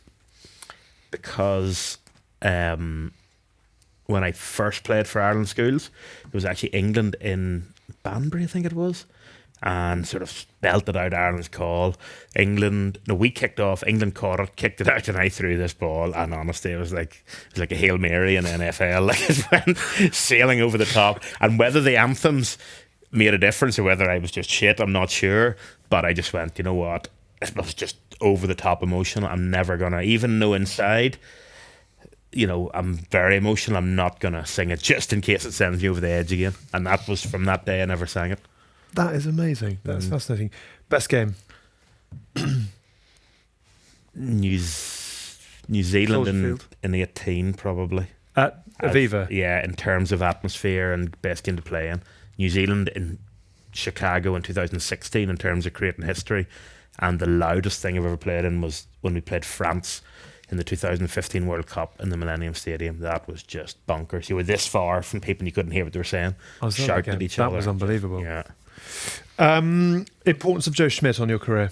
Because when I first played for Ireland schools, it was actually England in Banbury, I think it was, and sort of belted out Ireland's call. We kicked off, England caught it, kicked it out, and I threw this ball, and honestly, it was like a Hail Mary in the NFL. Like, it went sailing over the top. And whether the anthems made a difference or whether I was just shit, I'm not sure, but I just went, you know what, it was just over the top emotional. I'm never gonna, even though inside, you know, I'm very emotional, I'm not gonna sing it just in case it sends me over the edge again. And that was from that day I never sang it. That is amazing. That's fascinating. Best game? New Zealand in 18 probably. At Aviva? Yeah, in terms of atmosphere and best game to play in. New Zealand in Chicago in 2016 in terms of creating history. And the loudest thing I've ever played in was when we played France in the 2015 World Cup in the Millennium Stadium. That was just bonkers. You were this far from people and you couldn't hear what they were saying. Shouting at each other. That was unbelievable. Yeah. Importance of Joe Schmidt on your career?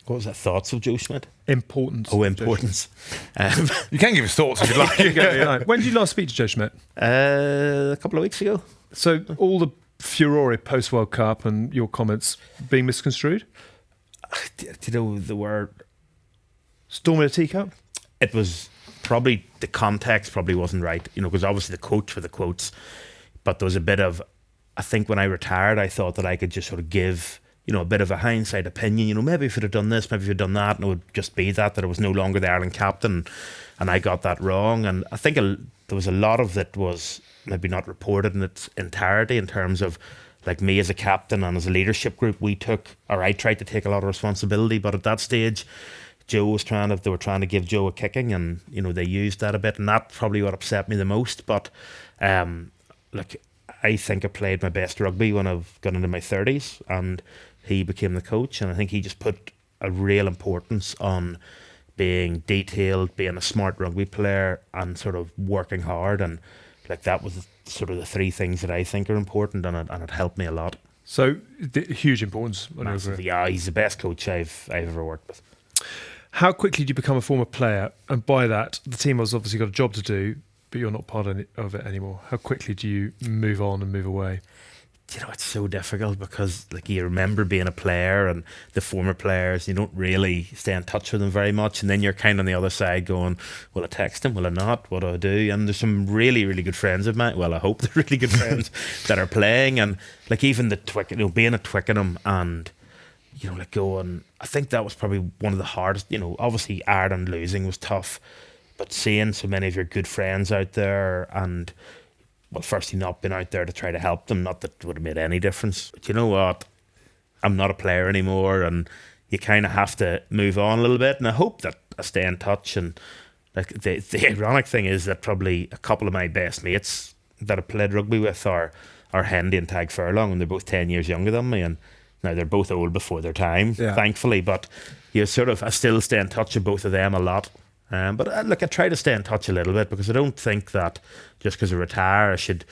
What was that? Thoughts of Joe Schmidt? Importance. Oh, importance. You can give us thoughts if you'd like. When did you last speak to Joe Schmidt? A couple of weeks ago. So all the furore post World Cup and your comments being misconstrued? Do you know the word? Storm in a teacup? It was probably, the context probably wasn't right, you know, because obviously the quote for the quotes, but there was a bit of, I think when I retired, I thought that I could just sort of give, you know, a bit of a hindsight opinion, you know, maybe if you'd have done this, maybe if you'd done that, and it would just be that I was no longer the Ireland captain, and I got that wrong. And I think there was a lot of that was maybe not reported in its entirety in terms of, like, me as a captain and as a leadership group, I tried to take a lot of responsibility, but at that stage, they were trying to give Joe a kicking, and, you know, they used that a bit, and that's probably what upset me the most. But, look, I think I played my best rugby when I've got into my 30s, and he became the coach, and I think he just put a real importance on being detailed, being a smart rugby player, and sort of working hard, and like that was sort of the three things that I think are important, and it helped me a lot. So huge importance. Yeah, he's the best coach I've ever worked with. How quickly do you become a former player? And by that, the team has obviously got a job to do, but you're not part of it anymore. How quickly do you move on and move away? You know, it's so difficult because, like, you remember being a player and the former players, you don't really stay in touch with them very much, and then you're kind of on the other side going, will I text him, will I not, what do I do? And there's some really, really good friends of mine, well, I hope they're really good friends that are playing, and like even the Twickenham, you know, being at Twickenham and, you know, like going, I think that was probably one of the hardest, you know, obviously Ireland losing was tough, but seeing so many of your good friends out there and, well, firstly, not been out there to try to help them, not that it would have made any difference. But you know what? I'm not a player anymore, and you kind of have to move on a little bit. And I hope that I stay in touch. And like the ironic thing is that probably a couple of my best mates that I played rugby with are Hendy and Tag Furlong, and they're both 10 years younger than me. And now they're both old before their time, thankfully. But I still stay in touch with both of them a lot. But look, I try to stay in touch a little bit because I don't think that just because I retire I should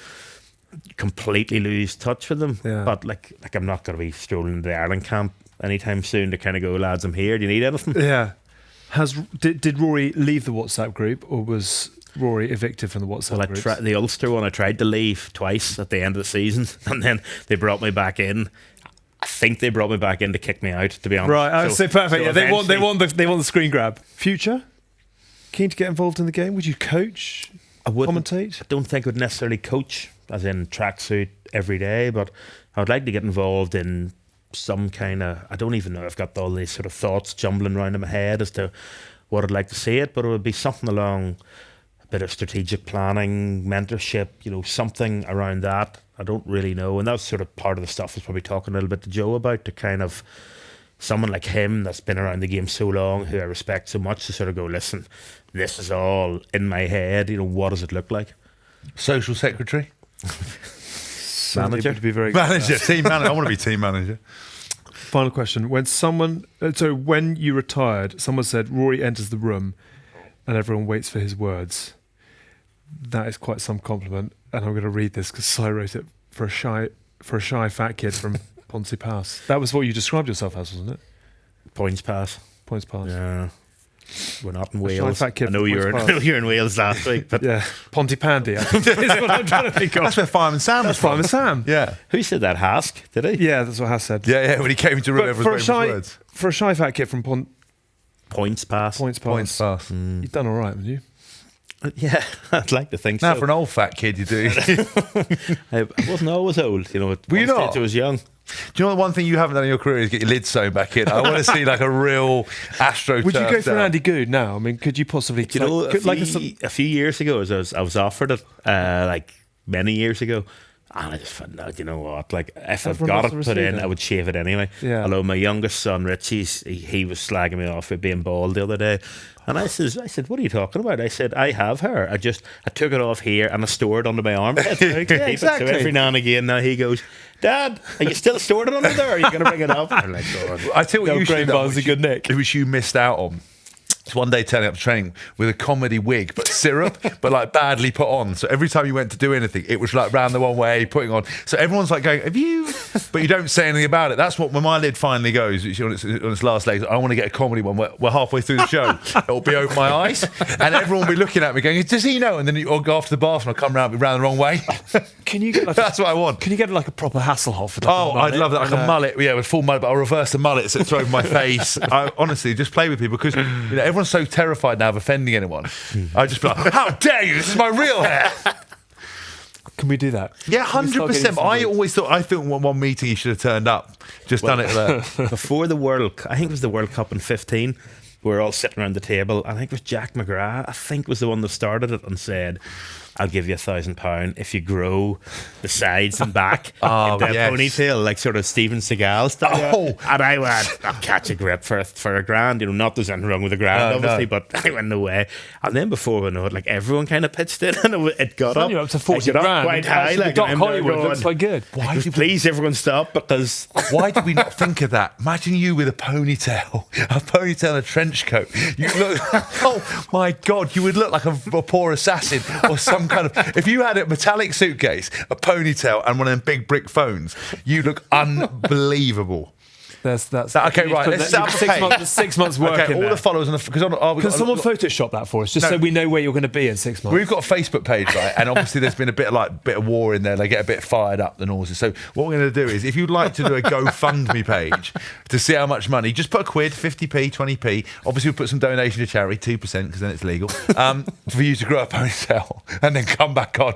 completely lose touch with them. Yeah. But like I'm not going to be strolling into the Ireland camp anytime soon to kind of go, lads, I'm here. Do you need anything? Yeah. Did Rory leave the WhatsApp group, or was Rory evicted from the WhatsApp group? The Ulster one, I tried to leave twice at the end of the season, and then they brought me back in. I think they brought me back in to kick me out, to be honest. Right, I would say perfect. so Yeah, they want eventually- the screen grab. Future? Keen to get involved in the game? Would you coach? I wouldn't. Commentate? I don't think I would necessarily coach, as in tracksuit every day, but I would like to get involved in some kind of. I don't even know. I've got all these sort of thoughts jumbling around in my head as to what I'd like to see it, but it would be something along a bit of strategic planning, mentorship, something around that. I don't really know, and that's sort of part of the stuff I was probably talking a little bit to Joe about, to kind of someone like him that's been around the game so long, who I respect so much, to sort of go, listen, this is all in my head. What does it look like? Social secretary, Manager? To be very manager, team manager. I want to be team manager. Final question. When you retired, someone said Rory enters the room and everyone waits for his words. That is quite some compliment, and I'm going to read this because Si wrote it for a shy fat kid from Ponce Pass. That was what you described yourself as, wasn't it? Points pass. Points Pass. Yeah. We're not in A shy Wales. fat kid I know from you Points Pass. were in Wales last week, but Yeah, Pontypandy. I think is what I'm trying to think of. That's where Fireman Sam was That's from. Fireman Sam. Yeah, who said that? Hask, did he? Yeah, that's what Has said. yeah. When he came into the room, But everyone was waiting for his words. for a shy fat kid from Points pass. Points Pass, Points pass. you've done all right, haven't you? Yeah, I'd like to think Now, so. for an old fat kid, you do. I wasn't always old, At Were you one not? stage I was young. Do you know the one thing you haven't done in your career is get your lid sewn back in? I want to see like a real Astro. Would you go for an down. Andy Good now? I mean, could you possibly? Do you know, a few years ago, I was offered it, like many years ago, and I just thought, no, do you know what? Like, if I've Everyone got wants it to put receive in, it. I would shave it anyway. Yeah. Although my youngest son, Richie, he was slagging me off for being bald the other day. And I said, what are you talking about? I said, I have hair. I took it off here and I stored it under my armpit. exactly. So every now and again, now he goes, Dad, are you still stored it under there? Are you going to bring it up? I'm like, God. I tell you what No, you should Graham have done, Barnes is a which good nick. which you missed out on. It's one day turning up to training with a comedy wig, but syrup, but like badly put on. So every time you went to do anything, it was like round the one way, putting on. So everyone's like going, have you? But you don't say anything about it. That's what, when my lid finally goes, it's on its last legs, I want to get a comedy one. We're halfway through the show. It'll be open my eyes. And everyone will be looking at me going, does he know? And then I'll go off to the bathroom, I'll come round the wrong way. Can you get like That's what I want. Can you get like a proper Hasselhoff? With like Oh, a I'd love that. Like and a mullet, with full mullet, but I'll reverse the mullet so it's over my face. I honestly just play with people because everyone's so terrified now of offending anyone. I just be like, how dare you? This is my real hair. Can we do that? Yeah, Can we start getting 100%. some I wigs? always thought, I think one meeting he should have turned up. Just done it there. Before the I think it was the World Cup in 15, we were all sitting around the table. I think it was Jack McGrath, I think was the one that started it and said, I'll give you £1,000 if you grow the sides and back into a ponytail, like sort of Steven Seagal style. Oh. And I went, I'll catch a grip for £1 grand. Not there's anything wrong with the grand, obviously, but I went, no way. And then before we know it, like everyone kind of pitched in and it got up. You're up to 40 it got up grand. quite high. Actually, Like, Doc and I'm there Hollywood going, looks quite good. Why did we, please, everyone stop, because why did we not think of that? Imagine you with a ponytail and a trench coat. You look, oh my God, you would look like a poor assassin or some kind of, if you had a metallic suitcase, a ponytail and one of them big brick phones, you look unbelievable. That's Okay, right, let's set up a page. 6 months work. Okay, in all there. the followers, Can someone Photoshop that for us, just No. so we know where you're going to be in 6 months? We've got a Facebook page, right? And obviously there's been a bit of war in there. They get a bit fired up, the noises. So what we're going to do is, if you'd like to do a GoFundMe page to see how much money, just put a quid, 50p, 20p. Obviously we'll put some donation to charity, 2%, because then it's legal, for you to grow a ponytail and then come back on.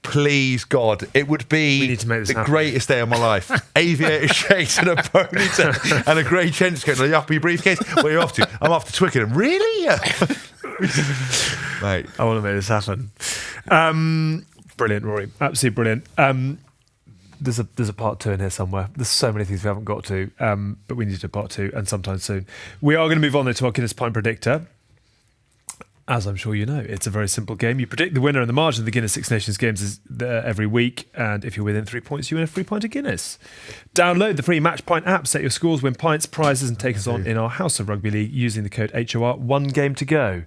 Please, God, it would be We need to make this the happen. greatest day of my life. Aviator shades and a ponytail and a grey trench coat and a yuppie briefcase. Where are you off to? I'm off to Twickenham. Really? Mate. I want to make this happen. Brilliant, Rory. Absolutely brilliant. There's a part 2 in here somewhere. There's so many things we haven't got to, but we need to do part 2 and sometime soon. We are going to move on though to our Guinness Pint Predictor. As I'm sure you know, it's a very simple game. You predict the winner and the margin of the Guinness Six Nations Games is every week, and if you're within 3 points, you win a free pint of Guinness. Download the free Match Pint app, set your scores, win pints, prizes, and take us on in our House of Rugby League using the code HOR. 1 game to go.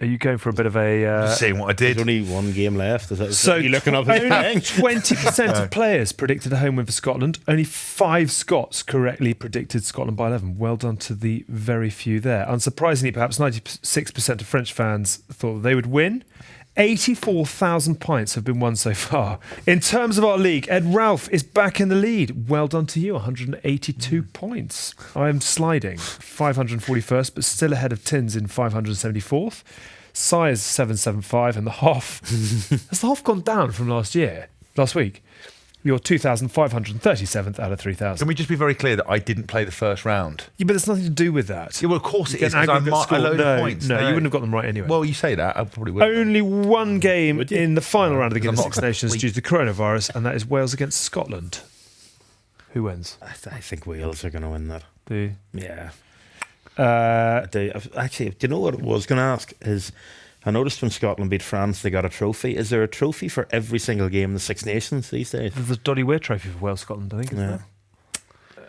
Are you going for a bit of a... Seeing what I did. there's only one game left. Is So you looking up only his thing? 20% of players predicted a home win for Scotland. Only 5 Scots correctly predicted Scotland by 11. Well done to the very few there. Unsurprisingly, perhaps 96% of French fans thought that they would win. 84,000 pints have been won so far. In terms of our league, Ed Ralph is back in the lead. Well done to you, 182 points. I am sliding, 541st, but still ahead of Tins in 574th. Sire's 775, and the Hoff. Has the Hoff gone down from last week? You're 2,537th out of 3,000. Can we just be very clear that I didn't play the first round? Yeah, but there's nothing to do with that. Yeah, well, of course it You is, get an because I aggregate marked a score. load of points. No, you wouldn't have got them right anyway. Well, you say that, I probably would. Only one game in the final round of the Because Guinness I'm not Six Nations complete. due to the coronavirus, and that is Wales against Scotland. Who wins? I think Wales are going to win that. Do you? Yeah. Uh, Actually, do you know what I was going to ask? Is I noticed when Scotland beat France, they got a trophy. Is there a trophy for every single game in the Six Nations these days? there's a Doddy Weir trophy for Wales Scotland, I think. Isn't Yeah.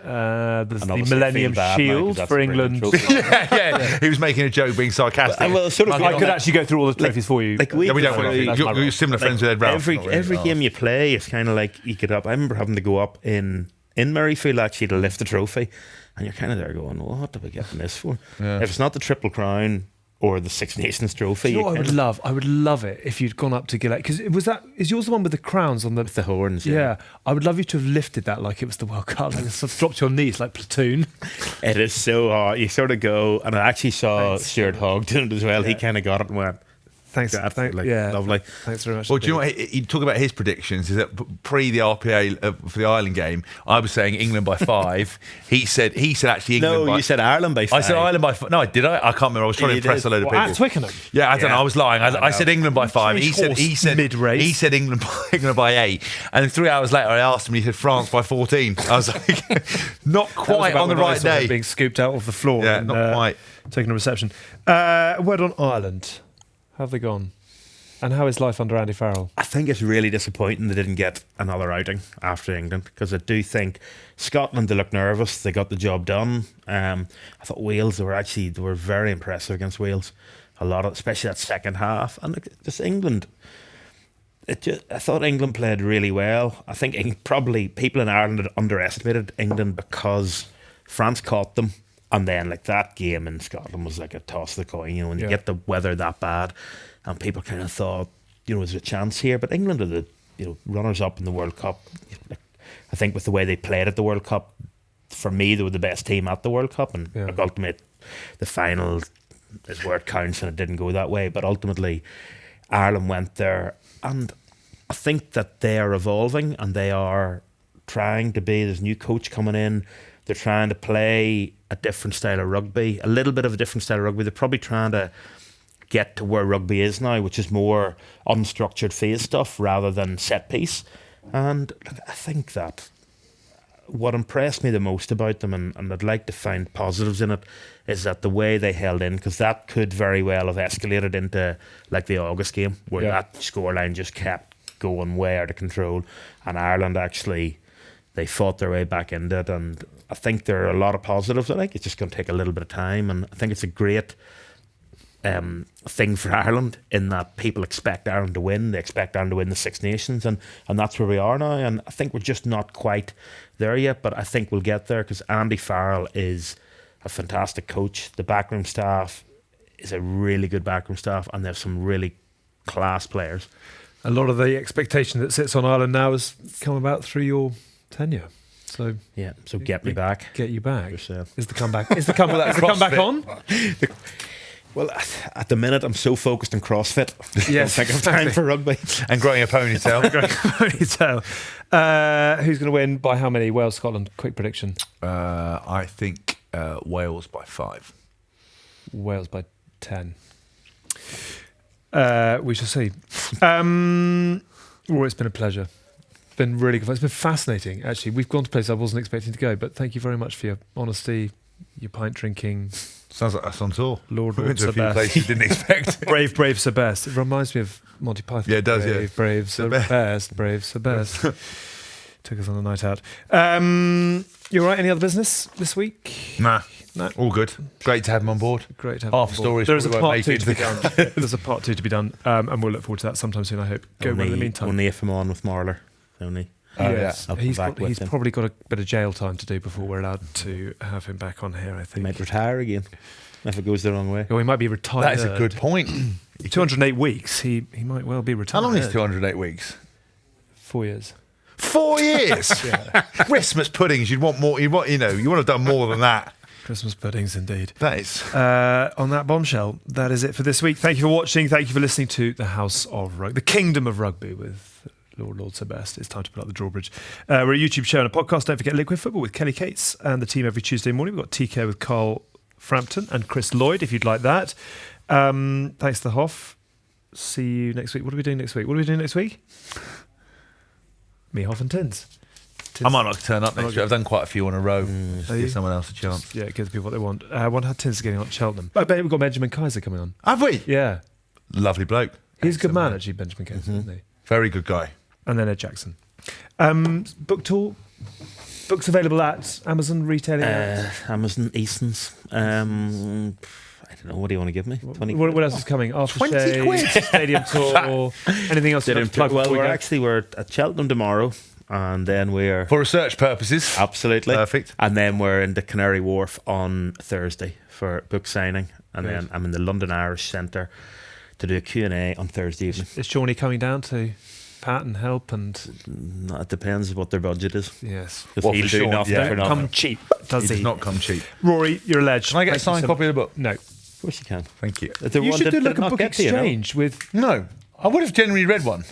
there? There's And the obviously Millennium feel bad now 'cause Shield that's for a brilliant England. trophy. yeah. He was making a joke, being sarcastic. Well, sort of I could actually go through all the trophies for you. Like Yeah, we don't go want through- to. You're similar friends with Ed Ralph. Every not really. every Oh. game you play, it's kind of like you get up. I remember having to go up in Murrayfield actually to lift the trophy, and you're kind of there going, "Well, what are we getting this for?" Yeah. If it's not the Triple Crown or the Six Nations trophy, You know what I kind would of- love? I would love it if you'd gone up to Gillette, because is yours the one with the crowns on the with the horns. Yeah, I would love you to have lifted that like it was the World Cup, like sort of dropped your knees like Platoon. It is so hard. You sort of go, and I actually saw Stuart Hogg doing it as well. He kind of got it and went, Thanks, absolutely yeah, lovely. Thanks very much. Well, do you know what? You talk about his predictions. Is that pre the RPA for the Ireland game? I was saying England by 5. He said actually England. No, by, you said Ireland by 5. I said Ireland by 5. No, did I? I can't remember. I was trying to You impress did. a load of Well, people. at Twickenham. Yeah, I don't know. I was lying. I said England by 5. He said 3 England by 8. And then 3 hours later, I asked him. And he said France by 14. I was like, not That was quite about on the when I right saw him day. being scooped out of the floor. Yeah, and, not quite. taking a reception. Word on Ireland. How have they gone? And how is life under Andy Farrell? I think it's really disappointing they didn't get another outing after England, because I do think Scotland, they look nervous. They got the job done. I thought Wales, they were very impressive against Wales. Especially that second half. And just England, I thought England played really well. I think probably people in Ireland had underestimated England because France caught them. And then like that game in Scotland was like a toss of the coin, when you get the weather that bad. And people kind of thought, there's a chance here. But England are the runners-up in the World Cup. I think with the way they played at the World Cup, for me, they were the best team at the World Cup. And ultimately, the final is where it counts, and it didn't go that way. But ultimately, Ireland went there. And I think that they are evolving, and they are trying to be, there's a new coach coming in. They're trying to play a different style of rugby, a little bit of a different style of rugby. They're probably trying to get to where rugby is now, which is more unstructured phase stuff rather than set piece. And look, I think that what impressed me the most about them, and I'd like to find positives in it, is that the way they held in, because that could very well have escalated into like the August game, where that scoreline just kept going way out of control, and Ireland actually, they fought their way back into it. And I think there are a lot of positives. I think it's just going to take a little bit of time, and I think it's a great thing for Ireland, in that people expect Ireland to win. They expect Ireland to win the Six Nations, and that's where we are now. And I think we're just not quite there yet, but I think we'll get there, because Andy Farrell is a fantastic coach. The backroom staff is a really good backroom staff, and there's some really class players. A lot of the expectation that sits on Ireland now has come about through your tenure. So Get me back. Get you back. Yourself. Is the comeback? Is the comeback on? Well, at the minute, I'm so focused on CrossFit. Yes, I don't think I have time for rugby. And growing a ponytail. Ponytail. Who's going to win by how many? Wales, Scotland. Quick prediction. I think Wales by 5. Wales by 10. We shall see. It's been a pleasure. It's been really good. It's been fascinating, actually. We've gone to places I wasn't expecting to go, but thank you very much for your honesty, your pint drinking. Sounds like us on tour. Lord we went to a Sir few Best. places you didn't expect. Brave, Sir Best. It reminds me of Monty Python. Yeah, it does, Brave, yeah. Brave, Sir Best. Brave, Sir Best. Took us on a night out. You all right? Any other business this week? Nah. No. All good. Great to have him on board. Great to have Half him a on board. story. There is a probably won't part 2 make to be it done. There's a part 2 to be done, and we'll look forward to that sometime soon, I hope. Go well in the meantime. Only if I'm on with Marler. Only. Yes. I'll come He's back with he's him. probably got a bit of jail time to do before we're allowed to have him back on here, I He think. might retire again if it goes the wrong way. Or he might be retired. That is a good point. 208 weeks. He might well be retired. How long is 208 weeks? 4 years. 4 years. Christmas puddings. You want to have done more than that. Christmas puddings, indeed. That is. On that bombshell, that is it for this week. Thank you for watching. Thank you for listening to the House of Rugby, the Kingdom of Rugby with Lord So Best. It's time to put up the drawbridge. We're a YouTube show and a podcast. Don't forget Liquid Football with Kelly Cates and the team every Tuesday morning. We've got TK with Carl Frampton and Chris Lloyd, if you'd like that. Thanks to the Hoff. See you next week. What are we doing next week? Me, Hoff and Tins. I might not turn up next week. I've done quite a few in a row. Give someone else a chance. Yeah, give the people what they want. I wonder how Tins is getting on at Cheltenham. I bet we've got Benjamin Kaiser coming on. Have we? Yeah. Lovely bloke. He's a good man, actually, Benjamin Kaiser, isn't he? Very good guy. And then Ed Jackson. Book tour. Books available at Amazon retailing. Amazon, Easton's. I don't know. What do you want to give me? 20 what else is coming? 20 quid. Stadium tour. Anything else? Well, we're at Cheltenham tomorrow, and then we're For research purposes. absolutely Perfect. and then we're in the Canary Wharf on Thursday for book signing, and then I'm in the London Irish Centre to do a Q&A on Thursday evening. Is Shawnee coming down to pat and help and It depends what their budget is. yes, If Well, he'll for do Sean, nothing yeah. for come nothing. cheap, He does does he? not come cheap. Rory, you're a ledge. Can I get a Thank you signed so copy of the book? No. Of course you can. Thank you. You should do like a book exchange with. No, I would have generally read one.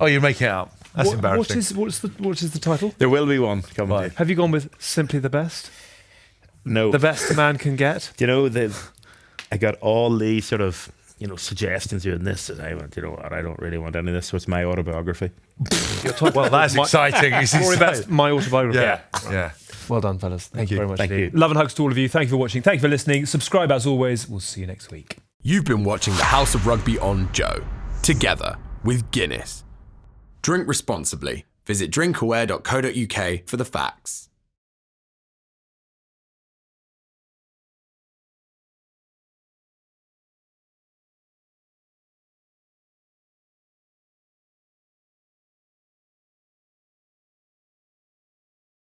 Oh, you're making it up. That's embarrassing. What is the title? There will be one coming. Right. Have you gone with Simply the Best? No. The best a man can get? Do you know, I got all these sort of, suggestions doing this, and I went, what, I don't really want any of this, so it's my autobiography. Well, that's exciting. Rory Best, my autobiography. Yeah. Well done, fellas. Thank you very much. Thank indeed. you. Love and hugs to all of you. Thank you for watching. Thank you for listening. Subscribe as always. We'll see you next week. You've been watching the House of Rugby on Joe, together with Guinness. Drink responsibly. Visit drinkaware.co.uk for the facts.